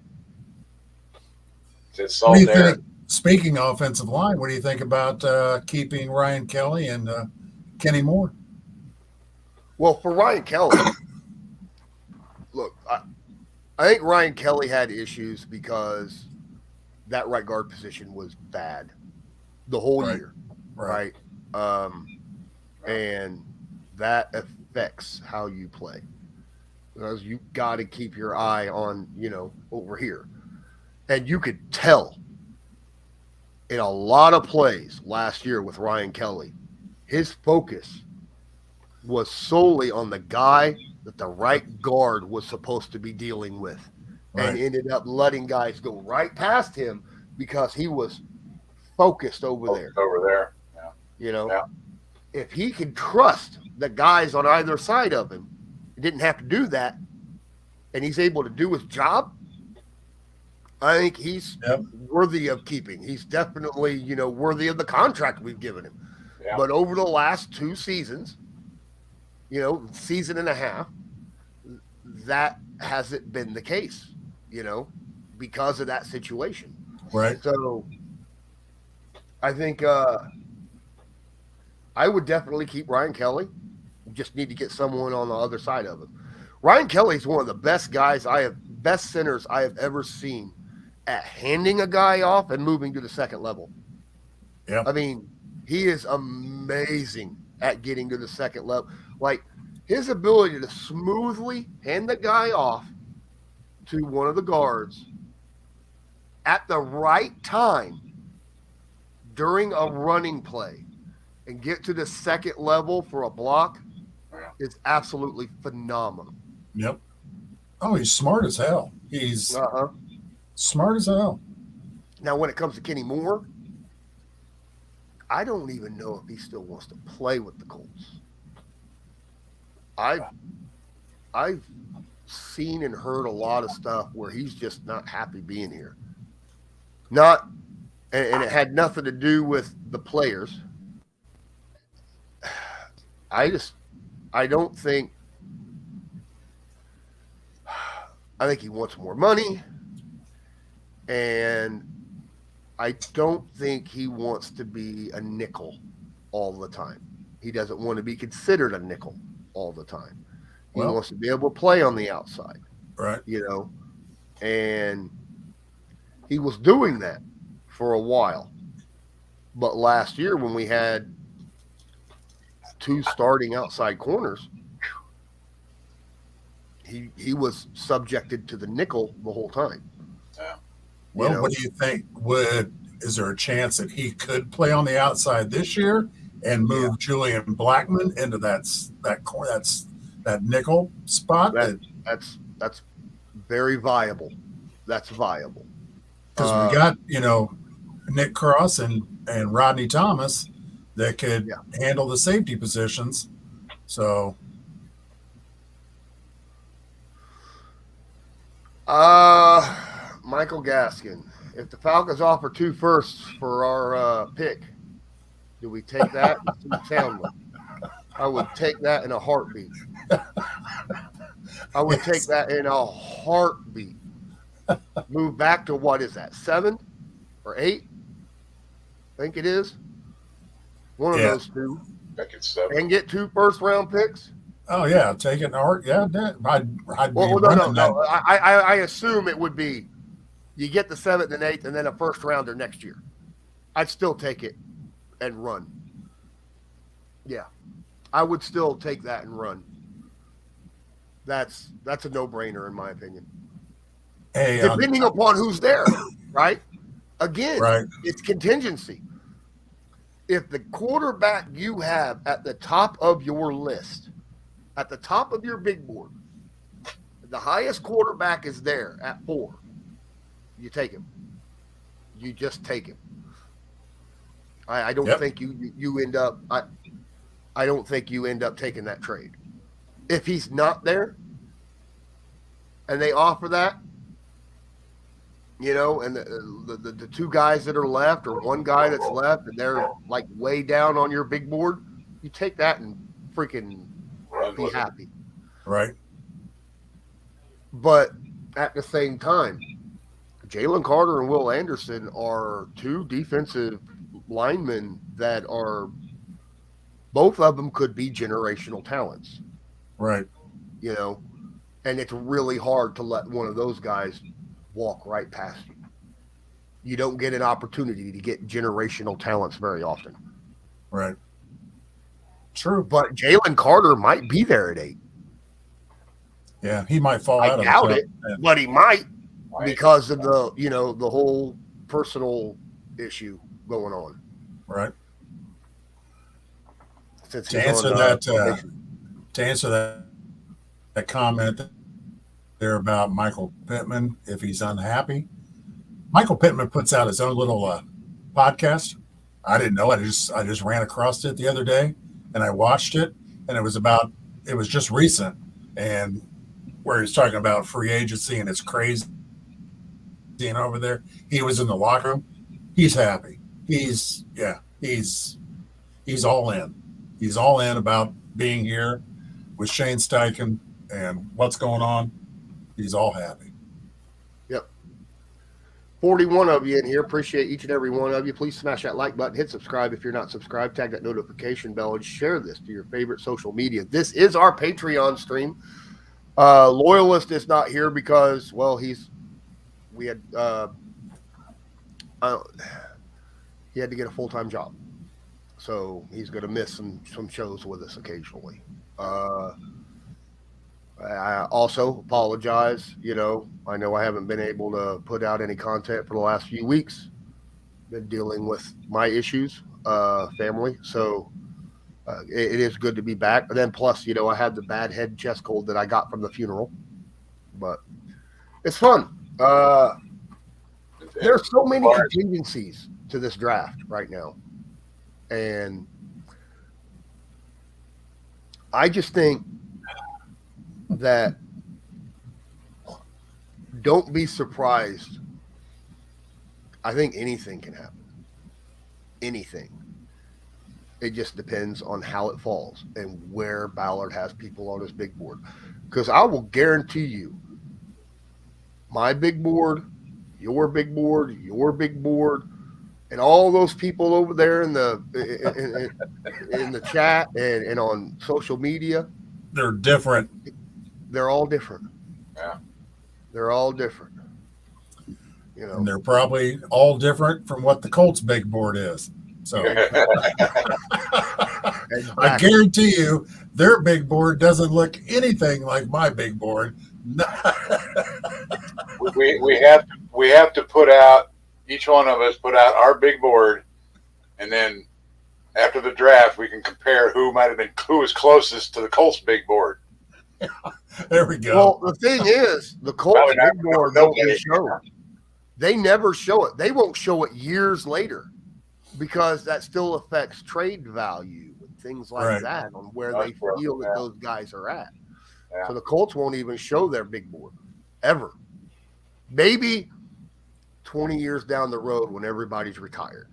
It's all there. Speaking of offensive line, what do you think about keeping Ryan Kelly and Kenny Moore? Well, for Ryan Kelly, look, I think Ryan Kelly had issues because that right guard position was bad the whole year, right? And that affects how you play because you got to keep your eye on, over here. And you could tell in a lot of plays last year with Ryan Kelly, his focus was solely on the guy that the right guard was supposed to be dealing with, and ended up letting guys go right past him because he was focused over there. Yeah. If he could trust the guys on either side of him, he didn't have to do that, and he's able to do his job, I think he's worthy of keeping. He's definitely, worthy of the contract we've given him. Yeah. But over the last 2 seasons, season and a half, that hasn't been the case, because of that situation. Right. So I think I would definitely keep Ryan Kelly. Just need to get someone on the other side of him. Ryan Kelly is one of the best centers I have ever seen at handing a guy off and moving to the second level. Yeah. I mean, he is amazing at getting to the second level. Like, his ability to smoothly hand the guy off to one of the guards at the right time during a running play and get to the second level for a block is absolutely phenomenal. Yep. Oh, he's smart as hell. He's smart as hell. Now, when it comes to Kenny Moore, I don't even know if he still wants to play with the Colts. I've seen and heard a lot of stuff where he's just not happy being here. And it had nothing to do with the players. I think he wants more money, and I don't think he wants to be a nickel all the time. He doesn't want to be considered a nickel all the time. He wants to be able to play on the outside. Right. And he was doing that for a while. But last year when we had 2 starting outside corners, he was subjected to the nickel the whole time. Yeah. Well, what do you think? Is there a chance that he could play on the outside this year and move Julian Blackmon into that nickel spot. That's very viable. That's viable. Because we got, Nick Cross and Rodney Thomas that could handle the safety positions. So, Michael Gaskin, if the Falcons offer 2 firsts for our pick, do we take that? I would take that in a heartbeat. I would take that in a heartbeat. Move back to what is that, 7 or 8? I think it is. One of those 2. I think it's 7. And get 2 first-round picks. Oh yeah, take it hard. Yeah, I'd well, no. I assume it would be you get the 7th and 8th, and then a first rounder next year. I'd still take it and run. Yeah, I would still take that and run. That's a no-brainer in my opinion. Hey, depending upon who's there, right? Again, it's contingency. If the quarterback you have at the top of your list, at the top of your big board, the highest quarterback is there at 4, you take him. You just take him. I don't think you end up. I don't think you end up taking that trade. If he's not there, and they offer that, and the 2 guys that are left, or 1 guy that's left, and they're like way down on your big board, you take that and freaking be happy. Right. But at the same time, Jalen Carter and Will Anderson are 2 defensive linemen that are, both of them could be generational talents. Right. And it's really hard to let one of those guys walk right past you. You don't get an opportunity to get generational talents very often. Right. True. But Jalen Carter might be there at 8. Yeah, he might fall out. I doubt it, but he might because of the the whole personal issue going on. Right. To answer that comment there about Michael Pittman, if he's unhappy, Michael Pittman puts out his own little podcast. I didn't know it. I just ran across it the other day and I watched it, and it was just recent, and where he's talking about free agency and it's crazy. And over there, he was in the locker room. He's happy. He's all in. He's all in about being here with Shane Steichen and what's going on. He's all happy. Yep. 41 of you in here. Appreciate each and every one of you. Please smash that like button. Hit subscribe if you're not subscribed. Tag that notification bell and share this to your favorite social media. This is our Patreon stream. Loyalist is not here because, well, he had to get a full-time job. So he's going to miss some shows with us occasionally. I also apologize. I know I haven't been able to put out any content for the last few weeks. Been dealing with my issues, family. So it is good to be back. But then plus, I had the bad head chest cold that I got from the funeral. But it's fun. There's so many contingencies to this draft right now. And I just think that don't be surprised. I think anything can happen. Anything. It just depends on how it falls and where Ballard has people on his big board. Because I will guarantee you, my big board, your big board, and all those people over there in the chat and on social media, they're different. They're all different. Yeah. They're all different. And they're probably all different from what the Colts big board is. So I guarantee you their big board doesn't look anything like my big board. we have to put out, each one of us put out our big board, and then after the draft, we can compare who was closest to the Colts big board. There we go. Well, the thing is, the Colts big board don't get shown. They never show it. They won't show it years later because that still affects trade value and things like that on where they feel that those guys are at. Yeah. So the Colts won't even show their big board ever. Maybe 20 years down the road when everybody's retired,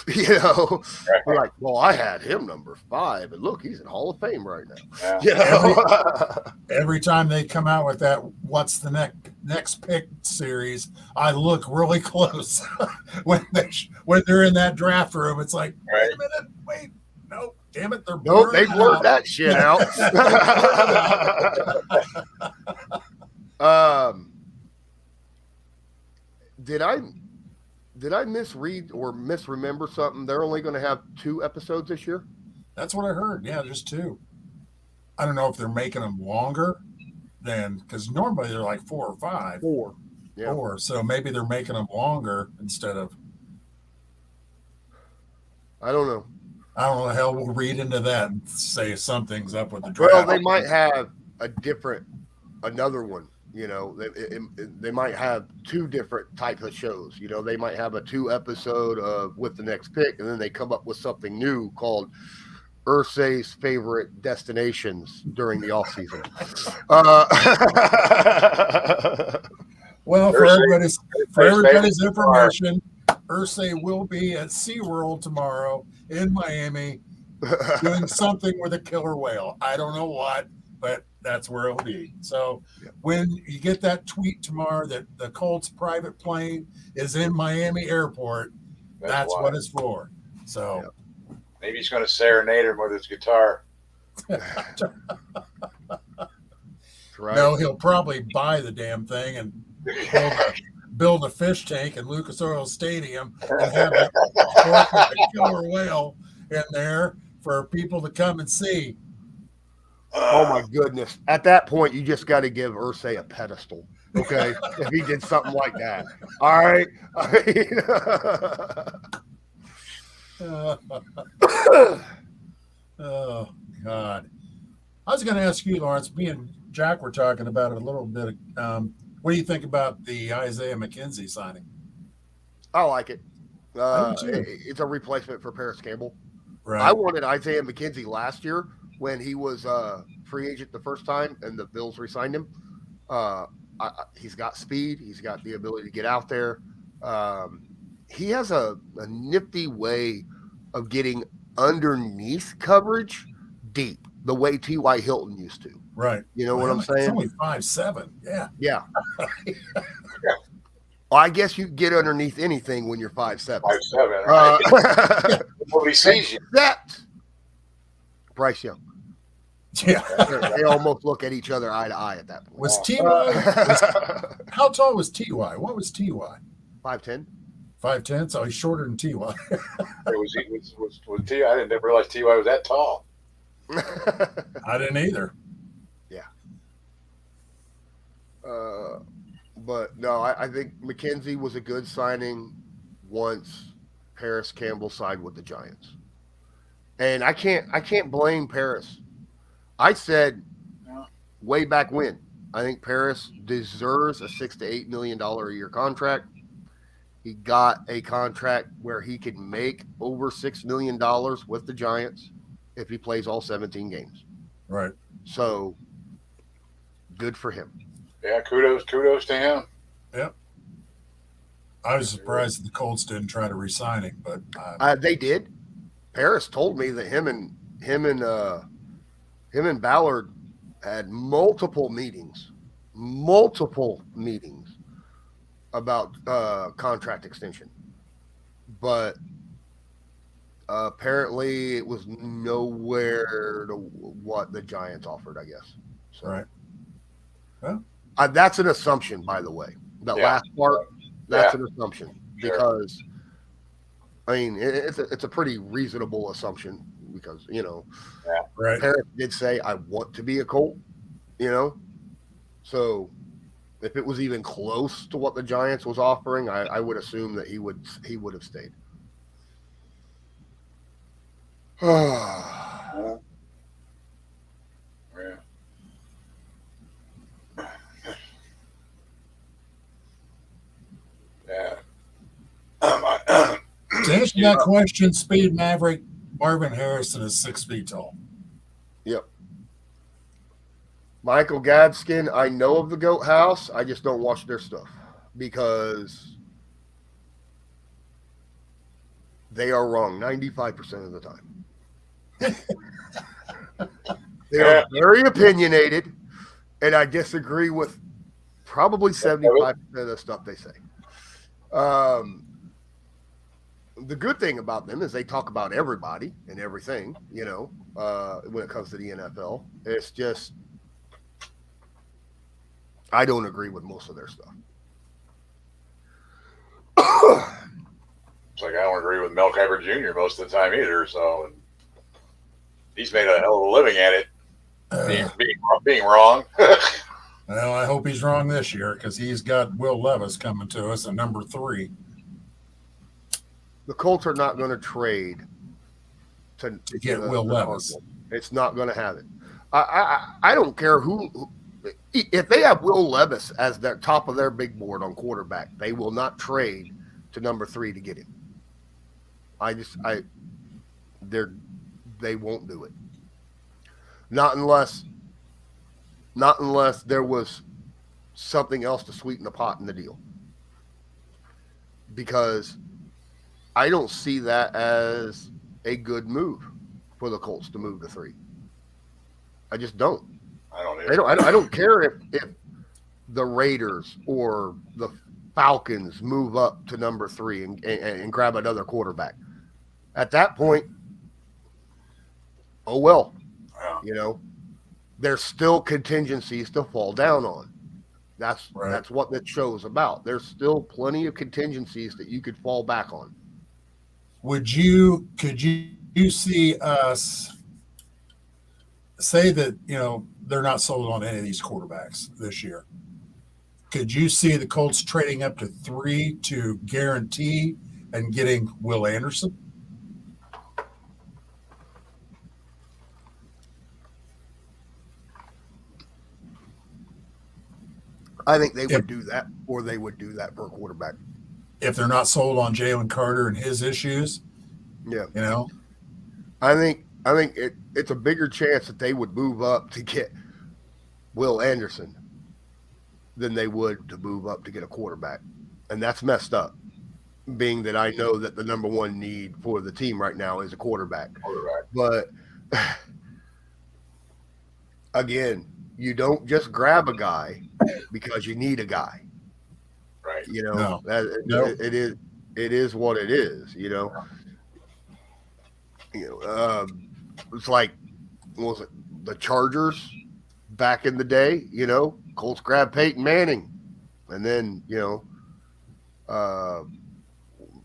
we're like, well, I had him number 5, and look, he's in Hall of Fame right now. Yeah. Every time they come out with that what's the next pick series, I look really close when they're in that draft room. It's like, wait a minute, nope, damn it, they blurred that shit out. Did I misread or misremember something? They're only going to have 2 episodes this year? That's what I heard. Yeah, just 2. I don't know if they're making them longer because normally they're like 4 or 5. 4. Yeah. 4. So maybe they're making them longer instead of. I don't know. I don't know the hell we'll read into that and say something's up with the draft. Well, they might have another one. They might have 2 different types of shows. They might have a 2 episode of with the next pick, and then they come up with something new called Ursay's favorite destinations during the off season. Well, for everybody's information, Ursay will be at SeaWorld tomorrow in Miami doing something with a killer whale. I don't know what, but that's where it'll be. So when you get that tweet tomorrow that the Colts private plane is in Miami airport, that's what it's for. So maybe he's going to serenade him with his guitar. Right. No, he'll probably buy the damn thing and build a fish tank in Lucas Oil Stadium and have a killer whale in there for people to come and see. Oh my goodness. At that point, you just got to give Ursay a pedestal. Okay. If he did something like that. All right. Oh God. I was going to ask you, Lawrence, me and Jack were talking about it a little bit. What do you think about the Isaiah McKenzie signing? I like it. It's a replacement for Paris Campbell. Right. I wanted Isaiah McKenzie last year when he was free agent the first time and the Bills re-signed him. He's got speed. He's got the ability to get out there. He has a nifty way of getting underneath coverage deep, the way T.Y. Hilton used to. Right. You know what I'm saying? It's only 5'7". Yeah. Yeah. Well, I guess you get underneath anything when you're 5'7". 5'7", right? Nobody sees you. Except Bryce Young. Yeah. They almost look at each other eye to eye at that point. Was T.Y. How tall was T.Y.? What was T.Y.? 5'10". 5'10", so he's shorter than T.Y. was T.Y.? I didn't realize T.Y. was that tall. I didn't either. Yeah. But no, I think McKenzie was a good signing once Paris Campbell signed with the Giants. And I can't blame Paris. I said way back when, I think Paris deserves a $6 to $8 million a year contract. He got a contract where he could make over $6 million with the Giants if he plays all 17 games. Right. So good for him. Yeah, kudos to him. Yep. I was surprised that the Colts didn't try to re-sign him, but they did. Paris told me that him and Ballard had multiple meetings about contract extension, but apparently it was nowhere to what the Giants offered, I guess. So, right. Well, that's an assumption, by the way. That last part, that's an assumption because, I mean, it's a pretty reasonable assumption because, right. Paris did say, I want to be a Colt, so if it was even close to what the Giants was offering, I would assume that he would have stayed. Yeah. Yeah. To answer that question, Speed Maverick, Marvin Harrison is 6 feet tall. Yep. Michael Gadskin, I know of the Goat House. I just don't watch their stuff because they are wrong 95% of the time. They are very opinionated, and I disagree with probably 75% of the stuff they say. The good thing about them is they talk about everybody and everything, when it comes to the NFL. It's just, I don't agree with most of their stuff. It's like I don't agree with Mel Kiper Jr. most of the time either. So he's made a hell of a living at it, being wrong. Well, I hope he's wrong this year because he's got Will Levis coming to us at number 3. The Colts are not going to trade to get Will Levis. It's not going to have it. I don't care who. If they have Will Levis as their top of their big board on quarterback, they will not trade to number 3 to get him. They won't do it. Not unless there was something else to sweeten the pot in the deal. Because I don't see that as a good move for the Colts to move to 3. I just don't. I don't either. I don't care if the Raiders or the Falcons move up to number 3 and grab another quarterback. At that point, oh well. Yeah. There's still contingencies to fall down on. That's right. That's what that show's about. There's still plenty of contingencies that you could fall back on. Could you see us say that, they're not sold on any of these quarterbacks this year? Could you see the Colts trading up to 3 to guarantee and getting Will Anderson? I think they would do that, or they would do that for a quarterback. If they're not sold on Jalen Carter and his issues, yeah, I think it's a bigger chance that they would move up to get Will Anderson than they would to move up to get a quarterback, and that's messed up. Being that I know that the number 1 need for the team right now is a quarterback. But again, you don't just grab a guy because you need a guy. Right. No. It is what it is. It's like, what was it, the Chargers back in the day? Colts grabbed Peyton Manning, and then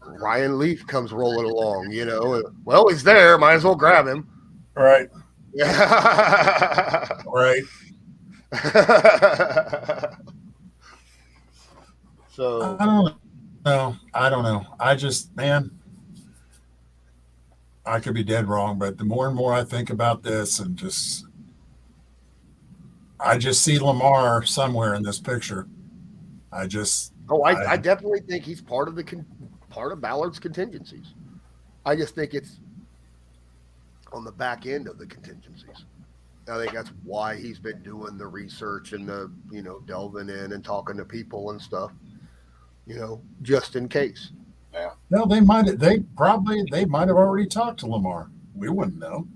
Ryan Leaf comes rolling along. Well, he's there, might as well grab him. Right. Right. So I don't know. I just, man, I could be dead wrong, but the more and more I think about this, and I just see Lamar somewhere in this picture. I definitely think he's part of Ballard's contingencies. I just think it's on the back end of the contingencies. I think that's why he's been doing the research and the, delving in and talking to people and stuff, just in case. Yeah. No, they might have already talked to Lamar. We wouldn't know.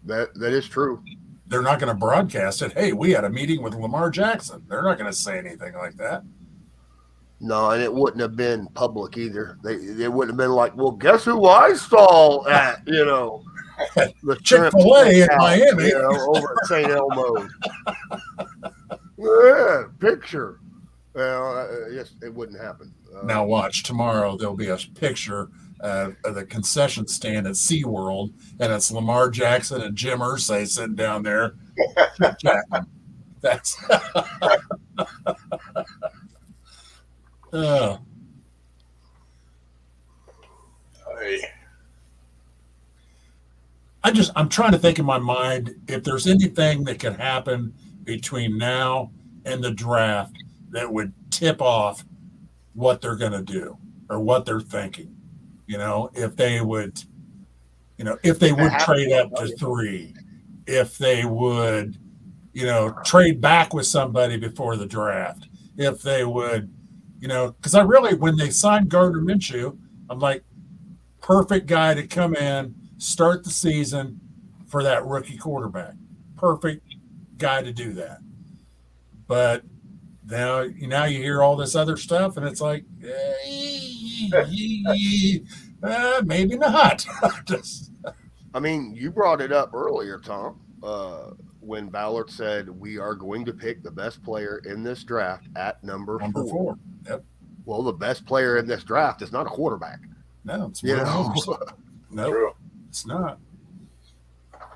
That is true. They're not going to broadcast it. Hey, we had a meeting with Lamar Jackson. They're not going to say anything like that. No, and it wouldn't have been public either. They wouldn't have been like, well, guess who I saw at, the Chick-fil-A in Miami. Over at St. Elmo's. Yeah, picture. Well, it wouldn't happen. Now watch. Tomorrow there'll be a picture of the concession stand at SeaWorld, and it's Lamar Jackson and Jim Irsay sitting down there. That's I'm trying to think in my mind if there's anything that could happen between now and the draft that would tip off what they're going to do or what they're thinking. If they would trade up to 3, if they would, trade back with somebody before the draft, if they would, because when they signed Gardner Minshew, I'm like, perfect guy to come in, start the season for that rookie quarterback. Perfect guy to do that. But now you hear all this other stuff, and it's like, maybe not. You brought it up earlier, Tom, when Ballard said we are going to pick the best player in this draft at number 4. Yep. Well, the best player in this draft is not a quarterback. No, it's no, it's not.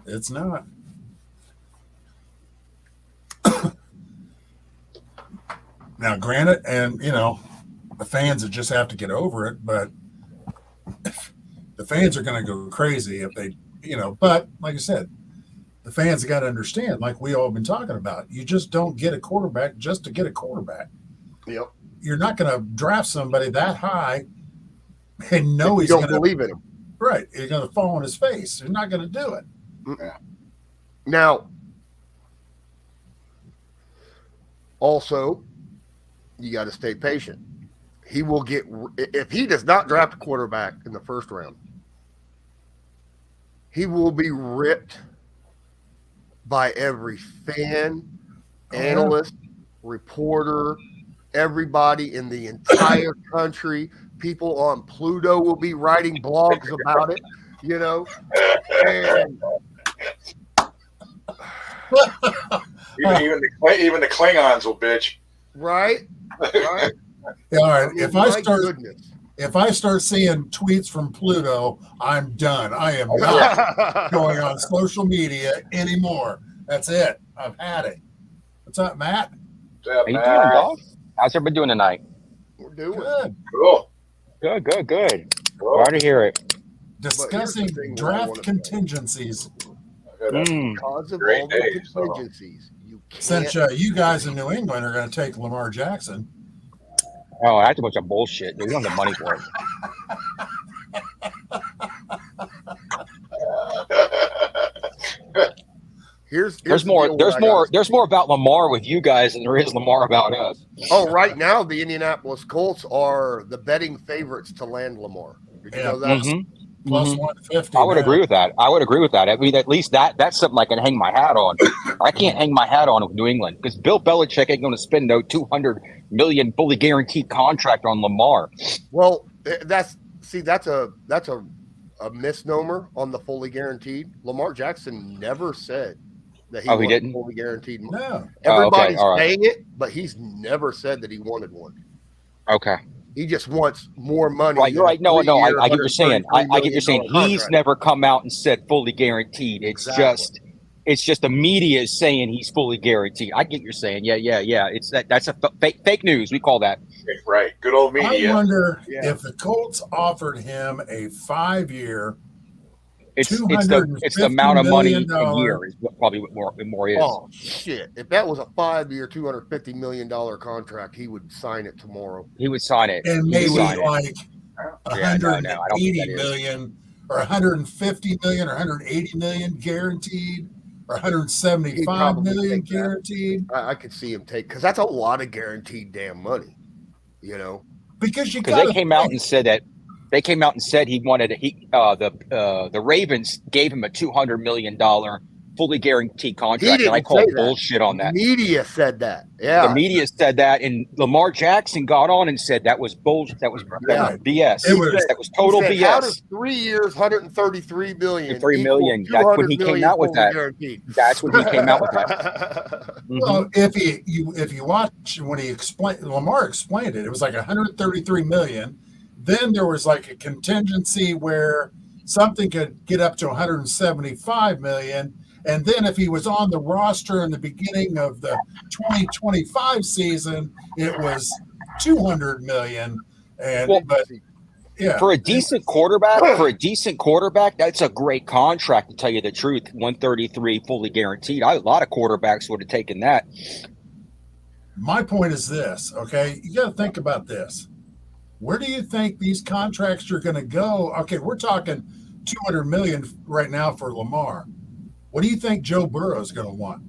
It's not. Now, granted, and the fans would just have to get over it, but the fans are going to go crazy if they, but like I said, the fans have got to understand, like we all have been talking about, you just don't get a quarterback just to get a quarterback. Yep. You're not going to draft somebody that high and know he's going to believe in him. Right. He's going to fall on his face. You're not going to do it. Yeah. Now, also, you got to stay patient. He will get, if he does not draft a quarterback in the first round, he will be ripped by every fan, analyst, reporter, everybody in the entire country. People on Pluto will be writing blogs about it, And even the Klingons will bitch. Right. Yeah, all right. If I start seeing tweets from Pluto, I'm done. I am not going on social media anymore. That's it. I've had it. What's up, Matt? How you doing, dog? How's everybody doing tonight? We're doing good. Cool. Good. Glad to hear it. Discussing draft contingencies. Because of all the contingencies. Since you guys in New England are going to take Lamar Jackson. Oh, that's a bunch of bullshit. We don't have the money for it. There's more about Lamar with you guys than there is Lamar about us. Oh, right now the Indianapolis Colts are the betting favorites to land Lamar. Did you know that? Plus 150. I would agree with that. I mean, at least that's something I can hang my hat on. I can't hang my hat on with New England because Bill Belichick ain't going to spend no $200 million fully guaranteed contract on Lamar. Well, that's a misnomer on the fully guaranteed. Lamar Jackson never said that he didn't fully guaranteed. No, everybody's saying it, but he's never said that he wanted one. Okay. He just wants more money. Right, you're right. No, I get what you're saying. I get what you're saying. He's never come out and said fully guaranteed. It's just the media is saying he's fully guaranteed. I get what you're saying. Yeah. That's a fake news. We call that. Right. Good old media. I wonder if the Colts offered him a 5-year. It's the amount of money a year is probably what more is. Oh shit! If that was a 5-year, $250 million contract, he would sign it tomorrow. He would sign it, and maybe like 180 million, or 150 million, or 180 million guaranteed, or 175 million guaranteed. I could see him take, because that's a lot of guaranteed damn money, Because they came out and said that. They came out and said he wanted the Ravens gave him a $200 million fully guaranteed contract, and I called bullshit on that. The media said that. Yeah, the media said that, and Lamar Jackson got on and said that was bullshit. That was BS. That was total BS. How does 3 years, $133 million? $3 million. That's when he came out with that. Guaranteed. That's when he came out with that. Well, if you watch when Lamar explained it, it was like $133 million. Then there was like a contingency where something could get up to $175 million. And then if he was on the roster in the beginning of the 2025 season, it was $200 million. But For a decent quarterback, that's a great contract, to tell you the truth. 133 fully guaranteed. A lot of quarterbacks would have taken that. My point is this, okay? You got to think about this. Where do you think these contracts are going to go? Okay, we're talking $200 million right now for Lamar. What do you think Joe Burrow is going to want?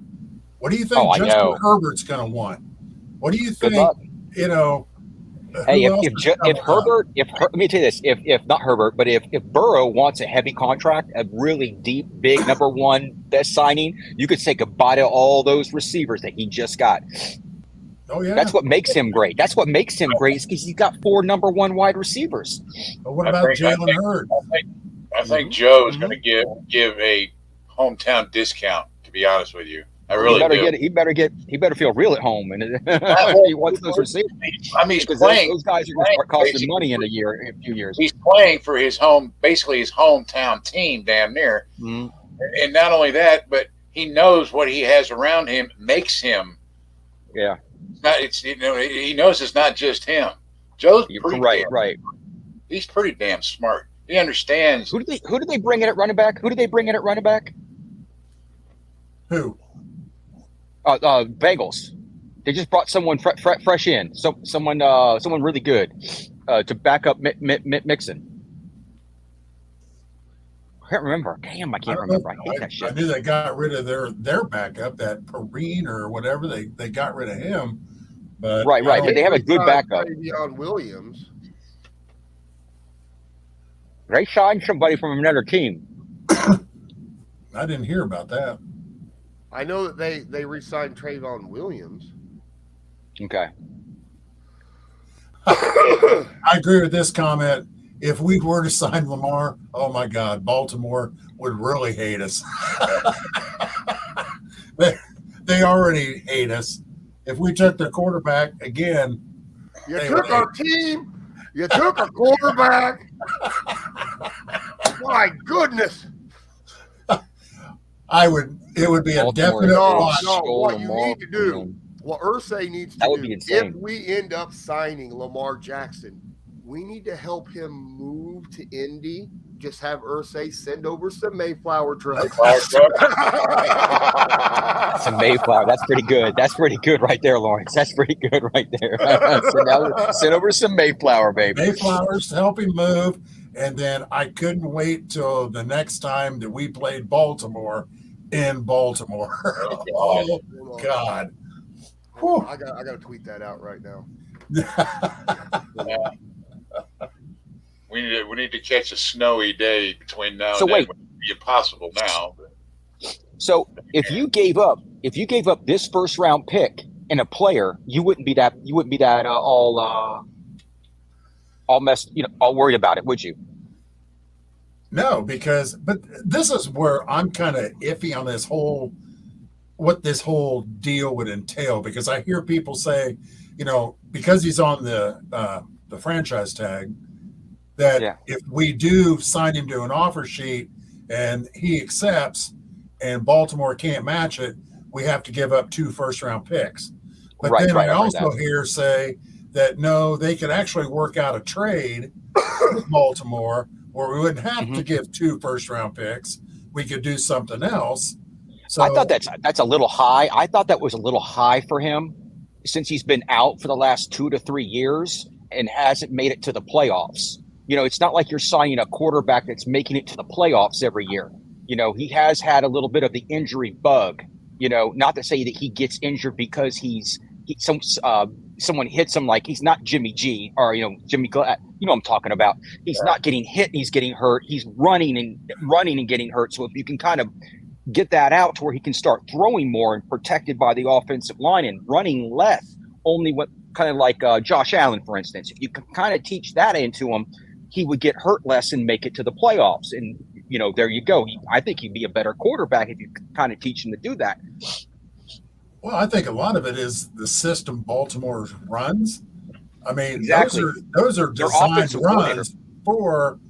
What do you think Justin Herbert's going to want? What do you think? You know. Hey, if Herbert, let me tell you this, if not Herbert, but if Burrow wants a heavy contract, a really deep, big number one best signing, you could say goodbye to all those receivers that he just got. Oh yeah, that's what makes him great. That's what makes him great, is because he's got 4 number one wide receivers. But what about Jalen Hurts? I think Joe is going to give a hometown discount. To be honest with you. I really do. He better feel real at home, and he wants those receivers. I mean, he's playing. Those guys are going to start costing money in a few years. He's playing for his basically his hometown team, damn near. Mm-hmm. And not only that, but he knows what he has around him makes him. Yeah. He knows it's not just him. Joe's right. He's pretty damn smart. He understands. Who do they bring in at running back? Who? Bengals. They just brought someone fresh in. Someone really good to back up Mixon. I can't remember. Damn, I can't remember. I hate that shit. I knew they got rid of their backup, that Perrine or whatever. They got rid of him. But right. But they have a good backup. On Williams. They signed somebody from another team. I didn't hear about that. I know that they re-signed Trayvon Williams. Okay. I agree with this comment. If we were to sign Lamar, oh my God, Baltimore would really hate us. They already hate us. If we took their quarterback again, you took our team. You took a quarterback. My goodness. It would be a definite watch. No, what you need to do, what Irsay needs to do, if we end up signing Lamar Jackson, we need to help him move to Indy. Just have Irsay send over some Mayflower trucks. Some Mayflower. That's pretty good. That's pretty good right there, Lawrence. That's pretty good right there. Send over some Mayflower, baby. Mayflowers to help him move. And then I couldn't wait till the next time that we played Baltimore in Baltimore. Oh God. I got to tweet that out right now. We need to catch a snowy day between now and then. It would be impossible now. So if you gave up this first round pick and a player, you wouldn't be that all worried about it, would you? No, but this is where I'm kind of iffy on what this whole deal would entail, because I hear people say, because he's on the franchise tag, that if we do sign him to an offer sheet and he accepts and Baltimore can't match it, we have to give up 2 first-round picks. But then I also hear say that no, they could actually work out a trade with Baltimore where we wouldn't have to give 2 first-round picks. We could do something else. So I thought that's a little high. I thought that was a little high for him, since he's been out for the last 2 to 3 years and hasn't made it to the playoffs. It's not like you're signing a quarterback that's making it to the playoffs every year. He has had a little bit of the injury bug. Not to say that he gets injured because someone hits him, like he's not Jimmy G or Jimmy Glad. I'm talking about. He's not getting hit. He's getting hurt. He's running and getting hurt. So if you can kind of get that out to where he can start throwing more and protected by the offensive line and running less, only what kind of like Josh Allen, for instance. If you can kind of teach that into him, he would get hurt less and make it to the playoffs. And, there you go. I think he'd be a better quarterback if you kind of teach him to do that. Well, I think a lot of it is the system Baltimore runs. I mean, exactly. those are designed runs for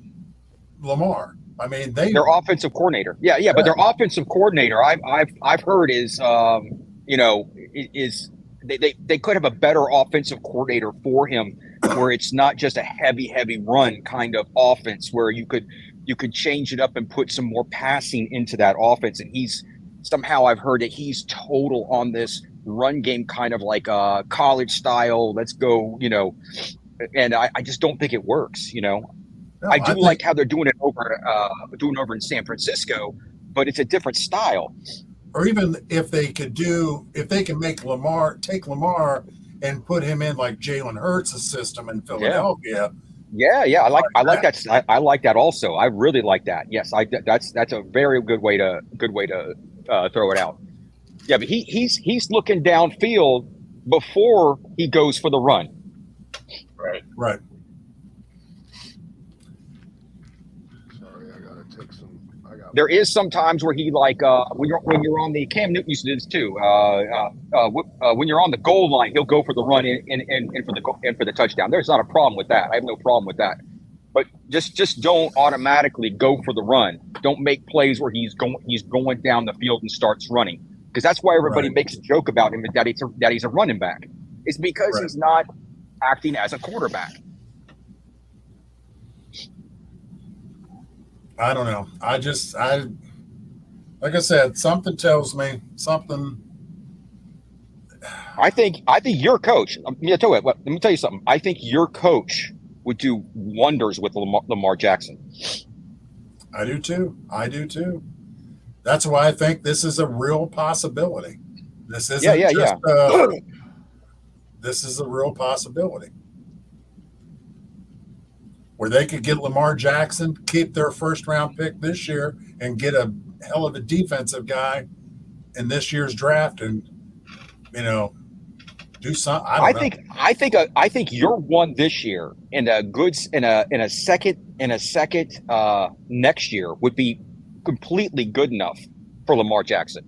Lamar. I mean, their offensive coordinator. Yeah. But their offensive coordinator, I've heard is they could have a better offensive coordinator for him, where it's not just a heavy run kind of offense, where you could change it up and put some more passing into that offense. And he's somehow, I've heard that he's total on this run game, kind of like college style. Let's go, and I just don't think it works. No, I do like how they're doing it over in San Francisco, but it's a different style. Or even if they can make Lamar and put him in like Jalen Hurts' system in Philadelphia. Yeah. I like that. I like that also. I really like that. Yes, that's a very good way to throw it out. Yeah, but he's looking downfield before he goes for the run. Right. There is some times where he when you're on the Cam Newton used to do this too. When you're on the goal line, he'll go for the run and for the touchdown. There's not a problem with that. I have no problem with that. But just don't automatically go for the run. Don't make plays where he's going down the field and starts running, because that's why everybody makes a joke about him that he's a running back. It's because he's not acting as a quarterback. I don't know. Like I said, something tells me something. I think your coach. Let me tell you something. I think your coach would do wonders with Lamar Jackson. I do too. That's why I think this is a real possibility. This isn't this is a real possibility where they could get Lamar Jackson, keep their first-round pick this year, and get a hell of a defensive guy in this year's draft, and do something. I think your one this year and a second next year would be completely good enough for Lamar Jackson,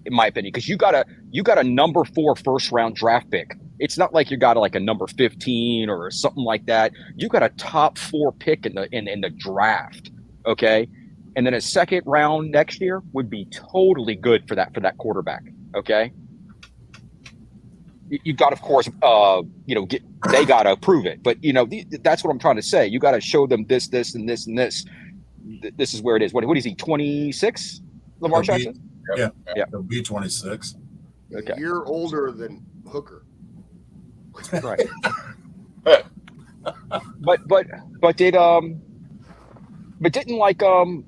in my opinion, because you got a number 4 first-round draft pick. It's not like you got like a number 15 or something like that. You got a top 4 pick in the draft, okay? And then a second round next year would be totally good for that quarterback, okay? You got, of course, they got to approve it, but that's what I'm trying to say. You got to show them this, and this, and this. This is where it is. What is he? 26, Lamar Jackson? Yeah. He'll be 26. Okay. A year older than Hooker. Right. but didn't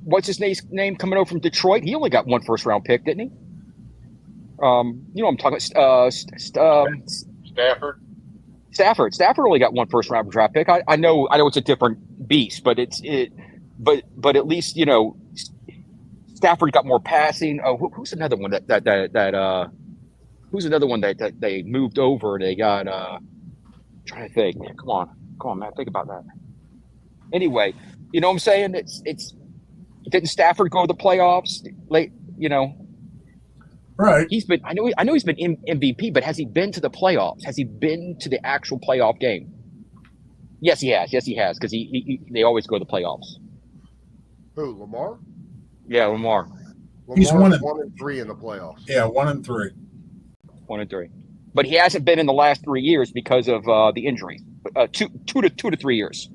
what's his name coming over from Detroit? He only got 1 first-round pick, didn't he? I'm talking about Stafford. Stafford only got 1 first-round draft pick. I know it's a different beast, but but at least Stafford got more passing. Oh, who's another one that who's another one that they moved over? They got trying to think. Come on, man, think about that. Anyway, you know what I'm saying? It's didn't Stafford go to the playoffs late? Right. I know he's been MVP, but has he been to the playoffs? Has he been to the actual playoff game? Yes, he has. Because they always go to the playoffs. Who, Lamar? Yeah, Lamar. He's 1 and 3 in the playoffs. Yeah, 1 and 3. 1 and 3. But he hasn't been in the last 3 years because of the injury. 2 to 3 years.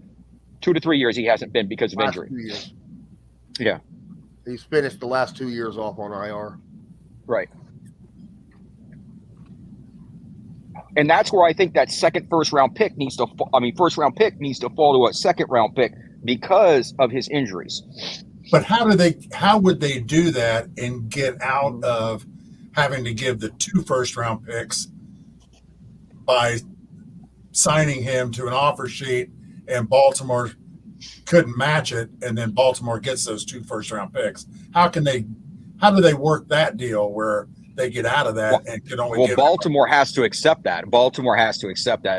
2 to 3 years he hasn't been because of injury. 2 years. Yeah. He's finished the last 2 years off on IR. Right. And that's where I think that first round pick needs to fall to a second round pick because of his injuries. But how would they do that and get out of having to give the 2 first-round picks by signing him to an offer sheet, and Baltimore couldn't match it, and then Baltimore gets those 2 first-round picks? How do they work that deal where they get out of that and can only give Baltimore has to accept that.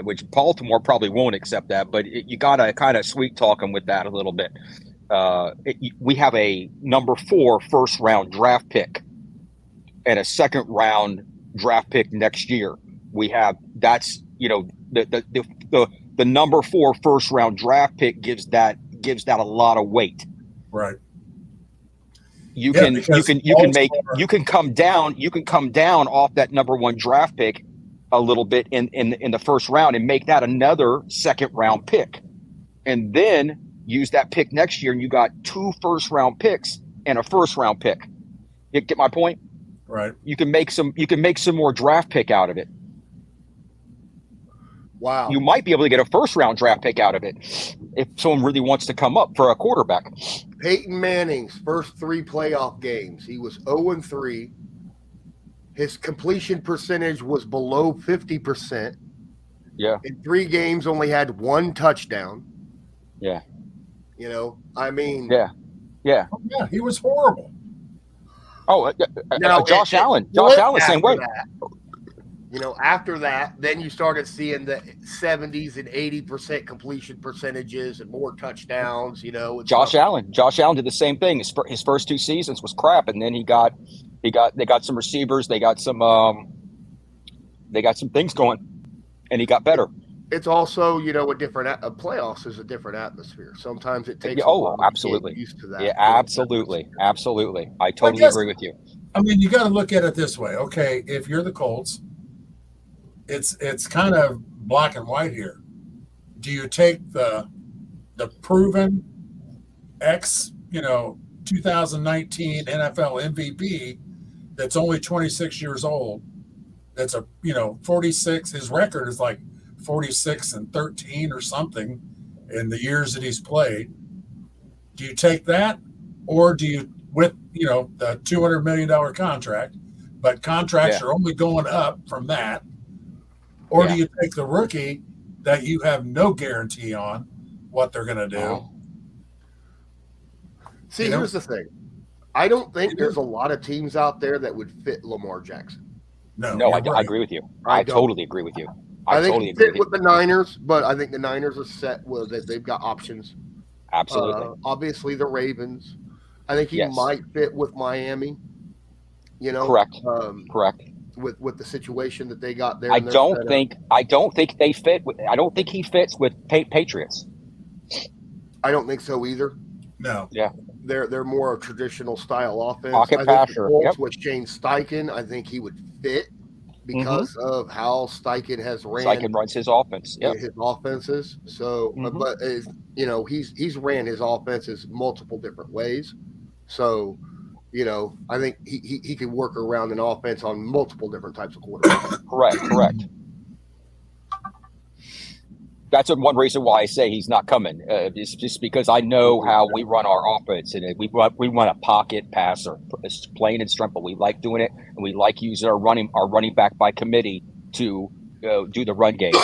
Which Baltimore probably won't accept that, but you got to kind of sweet talk them with that a little bit. We have a number 4 first-round draft pick and a second-round draft pick next year. The number 4 first-round draft pick gives that a lot of weight. Right. You can come down off that number 1 draft pick a little bit in the first round and make that another second round pick, and then use that pick next year, and you got 2 first round picks and a first round pick. You get my point? Right. You can make some more draft pick out of it. Wow. You might be able to get a first round draft pick out of it if someone really wants to come up for a quarterback. Peyton Manning's first 3 playoff games, he was 0-3. His completion percentage was below 50%. Yeah. In 3 games, only had 1 touchdown. Yeah. You know, I mean. Yeah. Yeah. Oh, yeah, he was horrible. Oh, Josh Allen. Josh Allen, same way. You know, after that, then you started seeing the 70s and 80% completion percentages and more touchdowns. You know, Josh Allen did the same thing. His first 2 seasons was crap, and then they got some receivers. They got some things going, and he got better. It's also, you know, a different playoffs is a different atmosphere. Sometimes it takes. Absolutely. Used to that. Yeah, absolutely. I totally agree with you. I mean, you got to look at it this way. Okay, if you're the Colts, it's kind of black and white here. Do you take the proven 2019 NFL MVP that's only 26 years old? That's 46. His record is like 46-13 or something in the years that he's played. Do you take that, or do you, with the $200 million contract, but contracts are only going up from that, or do you take the rookie that you have no guarantee on what they're going to do? See, here's the thing. I don't think there's a lot of teams out there that would fit Lamar Jackson. No, I agree with you. I totally agree with you. I think he fit with the Niners, but I think the Niners are set with that. They've got options. Absolutely. Obviously, the Ravens. I think he might fit with Miami. Correct. Correct. With the situation that they got there. I don't think they fit. I don't think he fits with Patriots. I don't think so either. No. Yeah. They're more a traditional style offense. Pocket passer. With Shane Steichen, I think he would fit because of how Steichen has ran. Steichen runs his offense. Yeah. His offenses. So, but he's ran his offenses multiple different ways. So, I think he can work around an offense on multiple different types of quarterbacks. Correct. That's one reason why I say he's not coming. It's just because I know how we run our offense, and we want a pocket passer. It's plain and simple. We like doing it, and we like using our running back by committee to do the run game.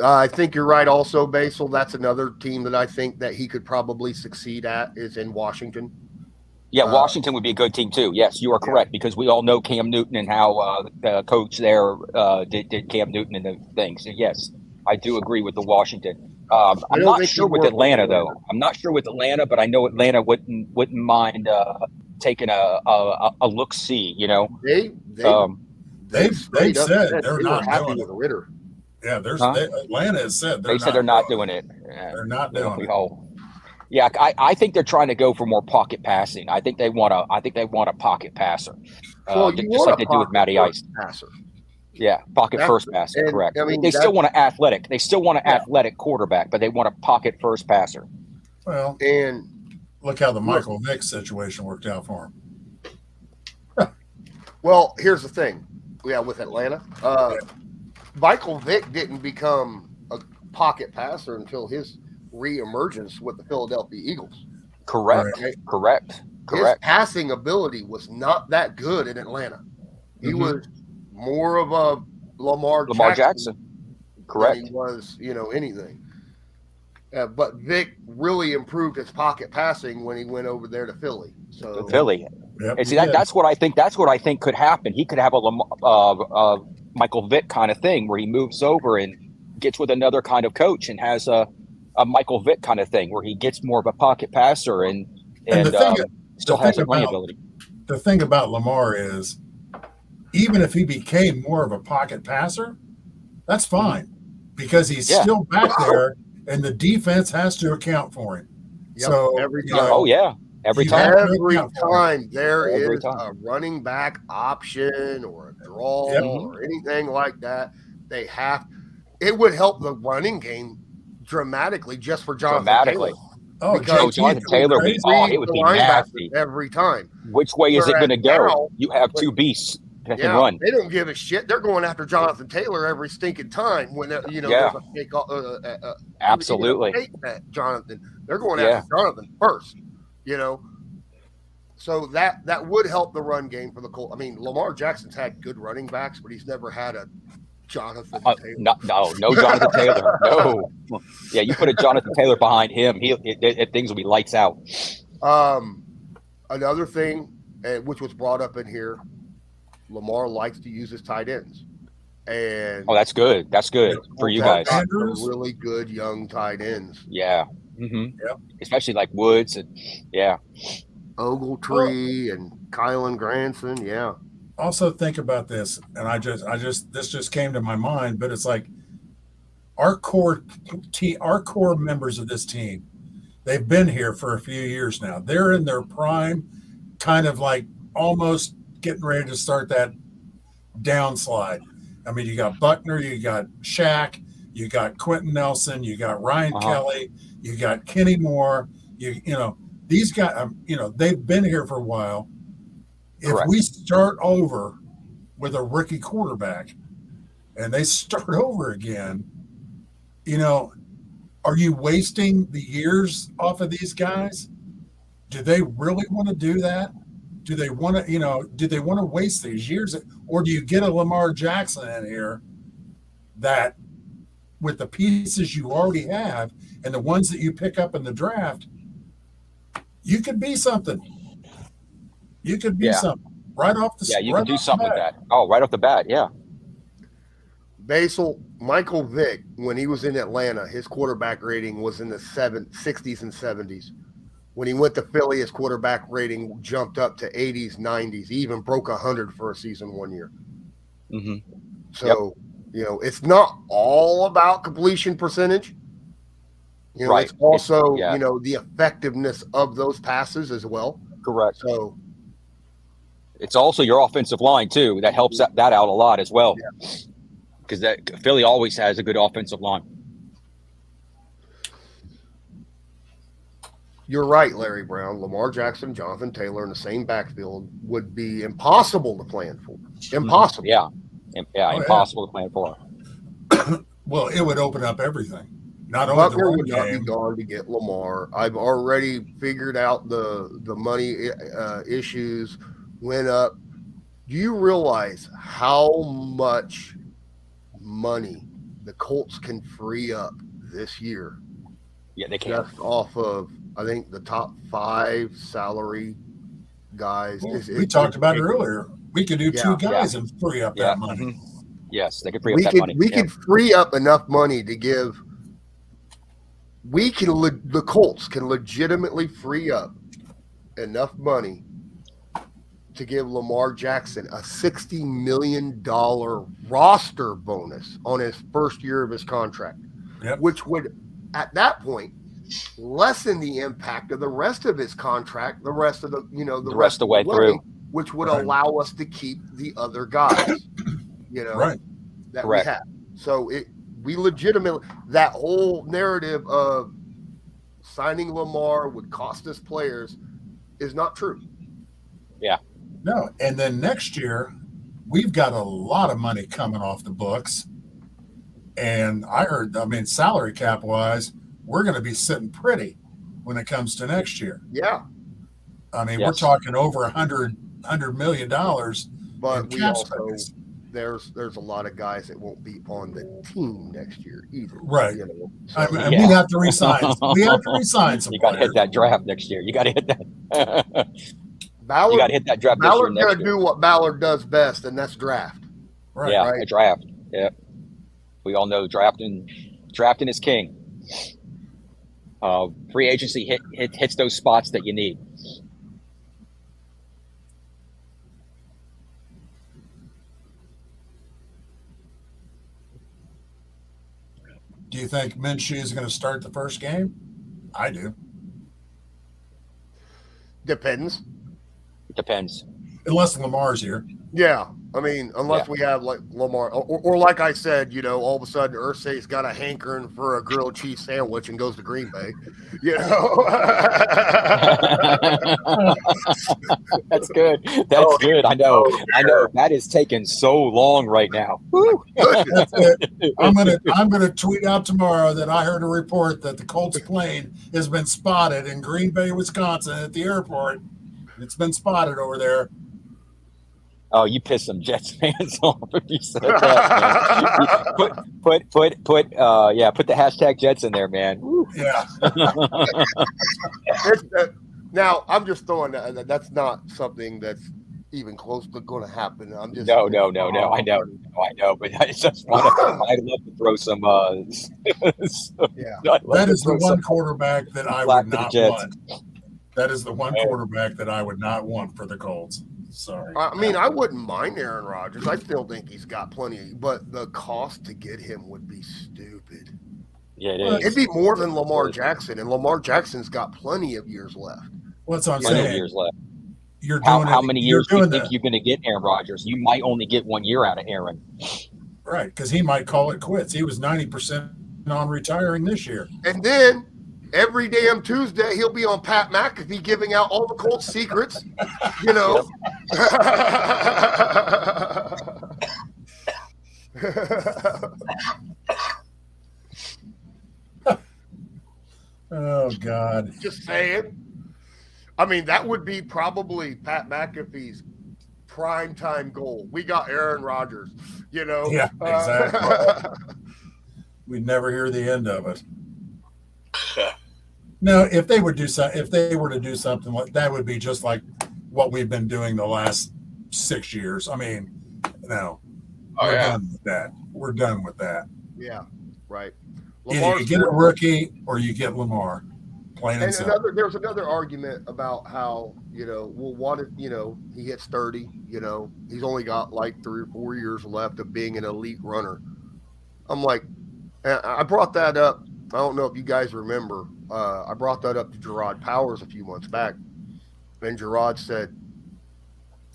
I think you're right. Also, Basil, that's another team that I think that he could probably succeed at is in Washington. Yeah, Washington would be a good team too. Yes, you are correct, because we all know Cam Newton and how the coach there did Cam Newton and the things. So yes, I do agree with the Washington. I'm not sure with Atlanta though. I'm not sure with Atlanta, but I know Atlanta wouldn't mind taking a look see. They've said they're not happy doing with Ritter. Yeah, Atlanta has said they're not doing it. They're not doing it. Yeah, I think they're trying to go for more pocket passing. I think they want a pocket passer, just like they do with Matty Ice. Passer. Yeah, first passer. Correct. I mean, they still want an athletic. They still want an athletic quarterback, but they want a pocket first passer. Well, and look how the Michael Vick situation worked out for him. Well, here's the thing. Yeah, with Atlanta, Michael Vick didn't become a pocket passer until his reemergence with the Philadelphia Eagles. Correct. Right? Correct. His passing ability was not that good in Atlanta. He was more of a Lamar Jackson. Correct. Than he was, anything. But Vic really improved his pocket passing when he went over there to Philly. So Philly. Yep, and see, that's what I think. That's what I think could happen. He could have a Michael Vick kind of thing where he moves over and gets with another kind of coach and has a Michael Vick kind of thing where he gets more of a pocket passer and still has a running ability. The thing about Lamar is, even if he became more of a pocket passer, that's fine because he's still back there and the defense has to account for him. Yep, so every time. Every You time. have to Every account for it. time there Every is time. a running back option or a draw Yep. or anything like that, they have. It would help the running game dramatically just for Jonathan Taylor. Oh, Because Jonathan JT, Taylor, he it would the be linebacker nasty. every time. Which way is it Whereas going to go? now, You have two beasts that can yeah, run. they don't give a shit. They're going after Jonathan Taylor every stinking time when there's a fake, Absolutely. even a fake net, Jonathan. They're going Yeah. after Jonathan first. So that would help the run game for the Colts. I mean, Lamar Jackson's had good running backs, but he's never had a Jonathan Taylor. No Jonathan Taylor. No. Yeah, you put a Jonathan Taylor behind him, things will be lights out. Another thing, which was brought up in here, Lamar likes to use his tight ends. And that's good. That's good for you guys. Some really good young tight ends. Yeah. Mm-hmm. Yep. Especially like Woods and Ogletree and Kylan Granson. Yeah. Also think about this, and this just came to my mind, but it's like our core members of this team, they've been here for a few years now. They're in their prime, kind of like almost getting ready to start that downslide. I mean, you got Buckner, you got Shaq, you got Quentin Nelson, you got Ryan Kelly, you got Kenny Moore. You know these guys. They've been here for a while. If we start over with a rookie quarterback, and they start over again, are you wasting the years off of these guys? Do they really want to do that? Do they want to, waste these years? Or do you get a Lamar Jackson in here that with the pieces you already have and the ones that you pick up in the draft, you could be something. You could be something right off the. Yeah, you can do something with that. Oh, right off the bat, yeah. Basil, Michael Vick, when he was in Atlanta, his quarterback rating was in the 60s and 70s. When he went to Philly, his quarterback rating jumped up to 80s, 90s. He even broke 100 for a season one year. Mm-hmm. So, it's not all about completion percentage. It's also, the effectiveness of those passes as well. Correct. So it's also your offensive line too. That helps that out a lot as well. Because Philly always has a good offensive line. You're right, Larry Brown. Lamar Jackson, Jonathan Taylor in the same backfield would be impossible to plan for. Impossible. Yeah. Impossible to plan for. Well, it would open up everything. Not only Butler the run would not game. be gone to get Lamar. I've already figured out the money issues went up. Do you realize how much money the Colts can free up this year? Yeah, they can. Just off of, I think, the top 5 salary guys. Well, we talked about it earlier. We could do 2 guys and free up that money. Mm-hmm. Yes, they could free up that money. We could free up enough money to give. The Colts can legitimately free up enough money to give Lamar Jackson a $60 million roster bonus on his first year of his contract, which would, at that point, lessen the impact of the rest of his contract, the rest of the rest of the way through, which would allow us to keep the other guys, that we have. So we legitimately, that whole narrative of signing Lamar would cost us players is not true. Yeah. No. And then next year, we've got a lot of money coming off the books. And salary cap wise, we're going to be sitting pretty when it comes to next year. Yeah. We're talking over $100 million. But we also, there's a lot of guys that won't be on the team next year either. Right. We have to resign. We have to resign some. You got to hit that draft next year. You got to hit that. Ballard, you got to hit that draft. Ballard's going to do what Ballard does best, and that's draft. Right. Yeah, a draft. Yeah. We all know drafting is king. Free agency hits those spots that you need. Do you think Minshew is going to start the first game? I do. Depends. Unless Lamar's here. Yeah. I mean, unless we have like Lamar, or like I said, you know, all of a sudden Irsay's got a hankering for a grilled cheese sandwich and goes to Green Bay. You know, that's good. That's good. I know. That is taking so long right now. That's it. I'm gonna tweet out tomorrow that I heard a report that the Colts plane has been spotted in Green Bay, Wisconsin, at the airport. It's been spotted over there. Oh, you pissed some Jets fans off if you said that, man. Put the hashtag Jets in there, man. Woo. Yeah. Now I'm just throwing that. That's not something that's even close to going to happen. I'm just no. I know, but I just I'd love to throw some. That is the one quarterback that I would not want. That is the one quarterback that I would not want for the Colts. Sorry. I mean, I wouldn't mind Aaron Rodgers. I still think he's got plenty, but the cost to get him would be stupid. Yeah, it is. It'd be more than Lamar Jackson, and Lamar Jackson's got plenty of years left. Well, that's what I'm saying. Years left. How many years do you think you're going to get Aaron Rodgers? You might only get 1 year out of Aaron. Right, because he might call it quits. He was 90% on retiring this year. And then every damn Tuesday, he'll be on Pat McAfee giving out all the Colts secrets, you know. Oh, God. Just saying. I mean, that would be probably Pat McAfee's primetime goal. We got Aaron Rodgers, you know. Yeah, exactly. We'd never hear the end of it. No, if they were to do something like that, would be just like what we've been doing the last 6 years. I mean, no, done with that. We're done with that. Yeah, right. Either you get a rookie or you get Lamar. Plain and simple. There's another argument about how, you know, well, what if, you know, he hits 30, you know, he's only got like 3 or 4 years left of being an elite runner. I'm like, I brought that up. I don't know if you guys remember. I brought that up to Gerard Powers a few months back. And Gerard said,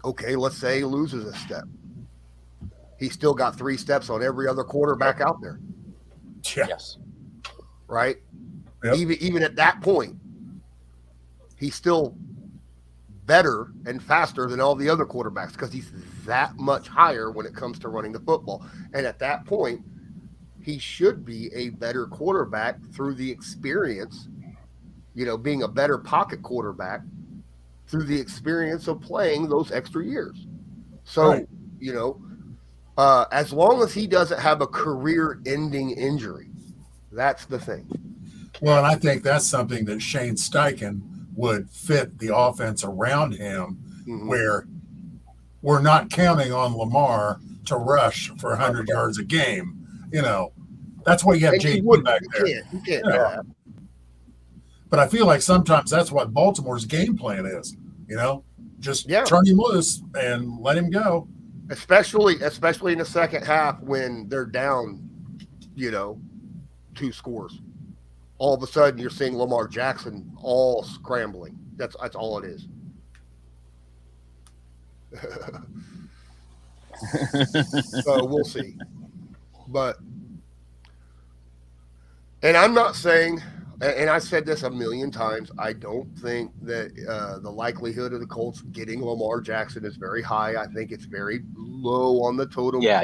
okay, let's say he loses a step. He's still got 3 steps on every other quarterback out there. Yeah. Yes. Right? Yep. Even at that point, he's still better and faster than all the other quarterbacks because he's that much higher when it comes to running the football. And at that point, he should be a better quarterback through the experience, you know, being a better pocket quarterback through the experience of playing those extra years. So, you know, as long as he doesn't have a career-ending injury, that's the thing. Well, and I think that's something that Shane Steichen would fit the offense around him, where we're not counting on Lamar to rush for 100 yards a game. You know, that's why you have JD back there. You can't do that. But I feel like sometimes that's what Baltimore's game plan is. You know, just turn him loose and let him go. Especially in the second half when they're down, you know, 2 scores. All of a sudden, you're seeing Lamar Jackson all scrambling. That's all it is. So we'll see. But, and I'm not saying, and I said this a million times, I don't think that the likelihood of the Colts getting Lamar Jackson is very high. I think it's very low on the totem. Yeah.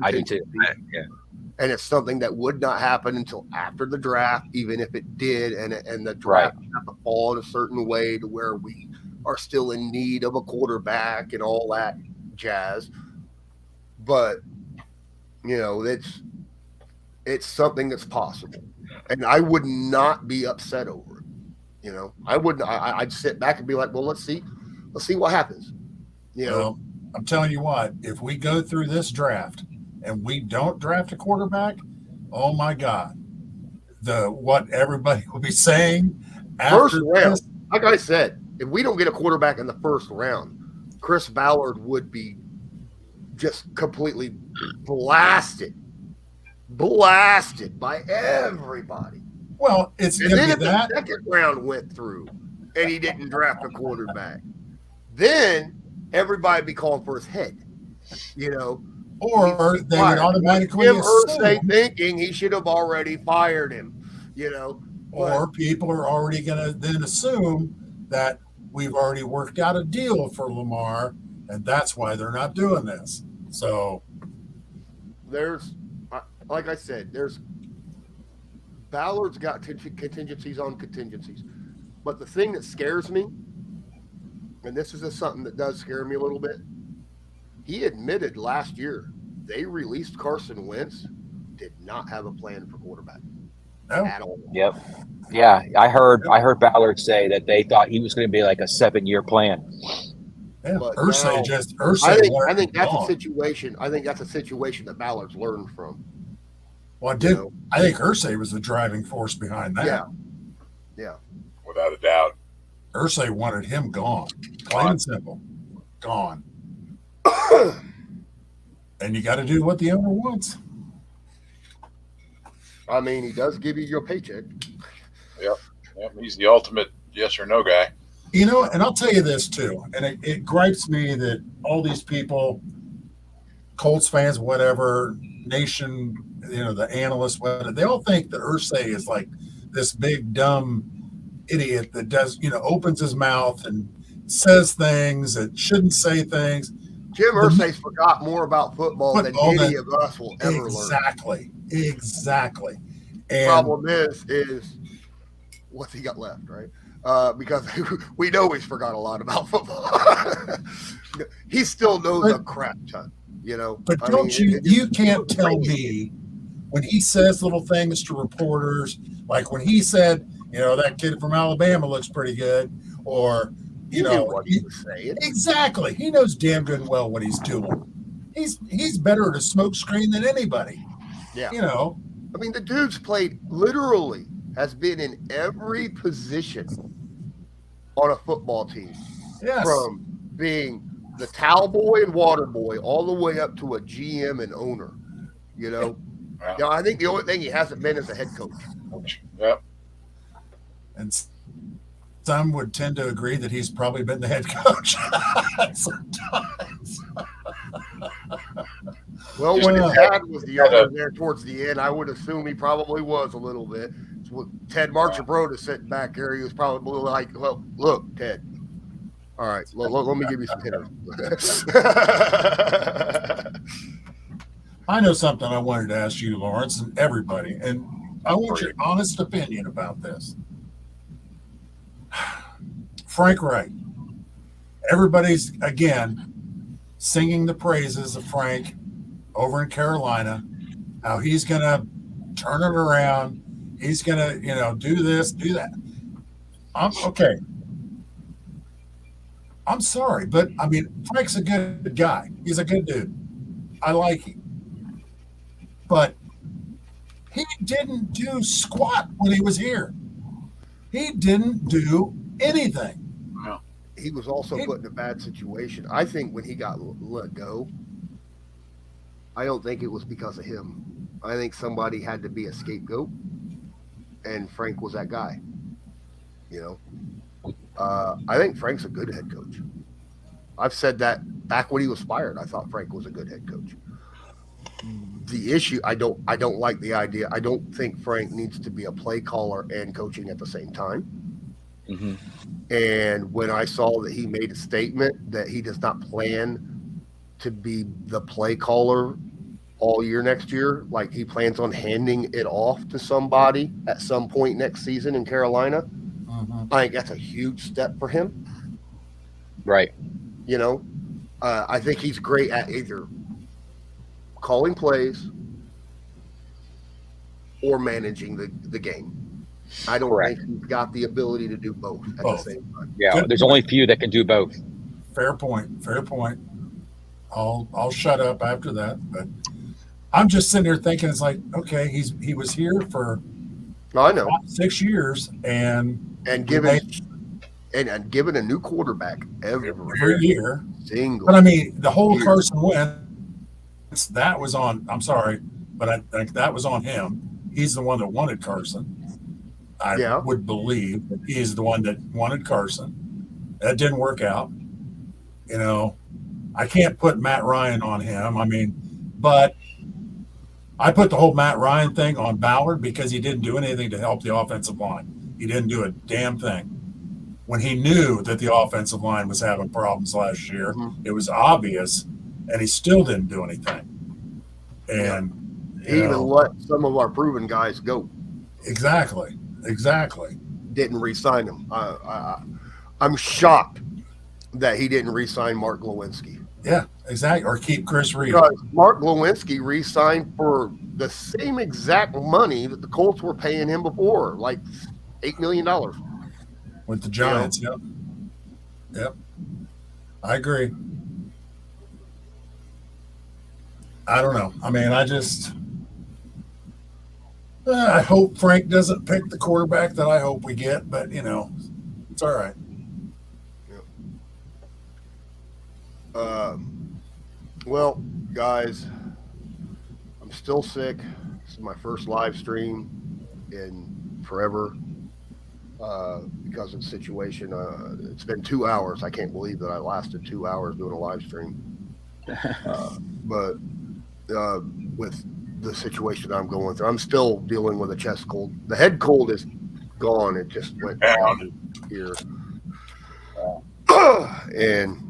I do too. Yeah. And it's something that would not happen until after the draft, even if it did, and the draft have to fall in a certain way to where we are still in need of a quarterback and all that jazz. But, you know, it's something that's possible. And I would not be upset over it. You know, I wouldn't. I'd sit back and be like, well, let's see what happens. You know, well, I'm telling you what, if we go through this draft and we don't draft a quarterback, oh my God, what everybody will be saying after first round. This, like I said, if we don't get a quarterback in the first round, Chris Ballard would be just completely blasted by everybody. Well, it's going to be that. The second round went through, and he didn't draft a quarterback. Then everybody be calling for his head, you know. Or they would automatically Jim assume, Irsay thinking he should have already fired him, you know. Or people are already going to then assume that we've already worked out a deal for Lamar, and that's why they're not doing this. So there's, like I said, Ballard's got contingencies on contingencies. But the thing that scares me, and this is just something that does scare me a little bit, he admitted last year they released Carson Wentz, did not have a plan for quarterback at all. Yep. Yeah, I heard Ballard say that they thought he was going to be like a 7-year plan. Yeah, But Irsay I think that's a situation. I think that's a situation that Ballard's learned from. Well, I think Irsay was the driving force behind that. Yeah. Without a doubt. Irsay wanted him gone. Plain and simple. Gone. And you got to do what the owner wants. I mean, he does give you your paycheck. Yep. He's the ultimate yes or no guy. You know, and I'll tell you this too, and it gripes me that all these people, Colts fans, whatever, nation, you know, the analysts, whatever, they all think that Irsay is like this big dumb idiot that does, you know, opens his mouth and says things that shouldn't say things. Jim Irsay's forgot more about football than any of us will ever learn. Exactly. And problem is what's he got left, right? Because we know he's forgot a lot about football. He still knows a crap ton, you know. But you can't tell me when he says little things to reporters, like when he said, you know, that kid from Alabama looks pretty good, or you know what he was saying. Exactly. He knows damn good and well what he's doing. He's better at a smoke screen than anybody. Yeah. You know. I mean, the dude's played literally has been in every position on a football team. Yes. From being the towel boy and water boy all the way up to a GM and owner. You know? Yeah. You know, I think the only thing he hasn't been is a head coach. Yep. And some would tend to agree that he's probably been the head coach sometimes. Well, when his dad was the owner there towards the end, I would assume he probably was a little bit. So Ted Marchibroda sitting back there, he was probably like, well, look, Ted. All right, let me give you some hitters. I know something I wanted to ask you, Lawrence, and everybody, and I want your honest opinion about this. Frank Wright. Everybody's, again, singing the praises of Frank over in Carolina, how he's going to turn it around. He's going to, you know, do this, do that. Okay. I'm sorry, but, I mean, Frank's a good guy. He's a good dude. I like him. But he didn't do squat when he was here. He didn't do anything. He was also put in a bad situation. I think when he got let go, I don't think it was because of him. I think somebody had to be a scapegoat, and Frank was that guy. You know, I think Frank's a good head coach. I've said that back when he was fired. I thought Frank was a good head coach. The issue, I don't like the idea. I don't think Frank needs to be a play caller and coaching at the same time. Mm-hmm. And when I saw that he made a statement that he does not plan to be the play caller all year next year, like he plans on handing it off to somebody at some point next season in Carolina, I think that's a huge step for him. Right. You know, I think he's great at either calling plays or managing the game. I don't think he's got the ability to do both at the same time. Yeah, there's only a few that can do both. Fair point. I'll shut up after that. But I'm just sitting here thinking, it's like, okay, he was here for 6 years and given a new quarterback every year. Single. But I mean, the whole Carson Wentz, that was on. I'm sorry, but I think that was on him. He's the one that wanted Carson. I would believe that he's the one that wanted Carson. That didn't work out. You know, I can't put Matt Ryan on him. I mean, but I put the whole Matt Ryan thing on Ballard because he didn't do anything to help the offensive line. He didn't do a damn thing. When he knew that the offensive line was having problems last year, it was obvious, and he still didn't do anything. And he even let some of our proven guys go. Exactly. Didn't re-sign him. I'm shocked that he didn't re-sign Mark Lewinsky. Yeah, exactly. Or keep Chris Reed. Because Mark Lewinsky re-signed for the same exact money that the Colts were paying him before, like $8 million. With the Giants, Yep. I agree. I don't know. I mean, I hope Frank doesn't pick the quarterback that I hope we get, but, it's all right. Well, guys, I'm still sick. This is my first live stream in forever because of the situation. It's been 2 hours. I can't believe that I lasted 2 hours doing a live stream. But with the situation I'm going through, I'm still dealing with a chest cold. The head cold is gone. It just went down here. And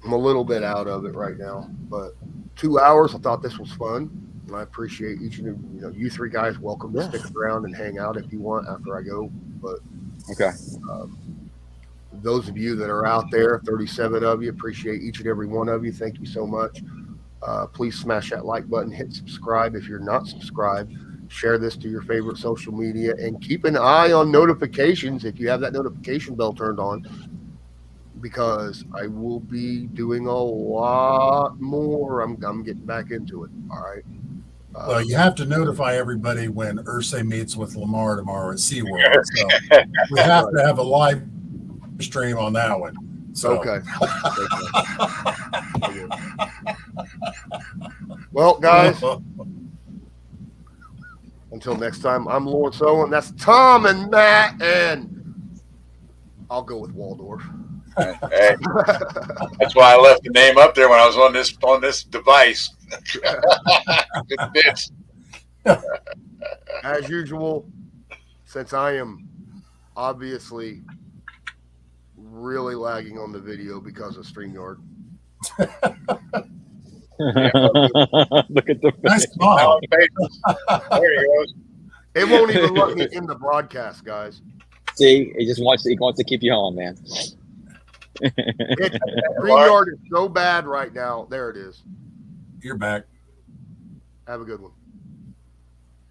I'm a little bit out of it right now, but 2 hours, I thought this was fun. And I appreciate each and every, you three guys welcome to stick around and hang out if you want after I go. But those of you that are out there, 37 of you, appreciate each and every one of you. Thank you so much. Please smash that like button, hit subscribe if you're not subscribed, share this to your favorite social media, and keep an eye on notifications if you have that notification bell turned on, because I will be doing a lot more. I'm getting back into it. All right. Well, you have to notify everybody when Irsay meets with Lamar tomorrow at SeaWorld. So we have to have a live stream on that one. So. Okay. Well, guys, until next time, I'm Lawrence Owen. That's Tom and Matt, and I'll go with Waldorf. Hey, that's why I left the name up there when I was on this device. Good bits. As usual, since I am obviously really lagging on the video because of StreamYard. Look at the nice smile. There he goes. It won't even let me in the broadcast, guys. See, he wants to keep you on, man. StreamYard is so bad right now. There it is. You're back. Have a good one.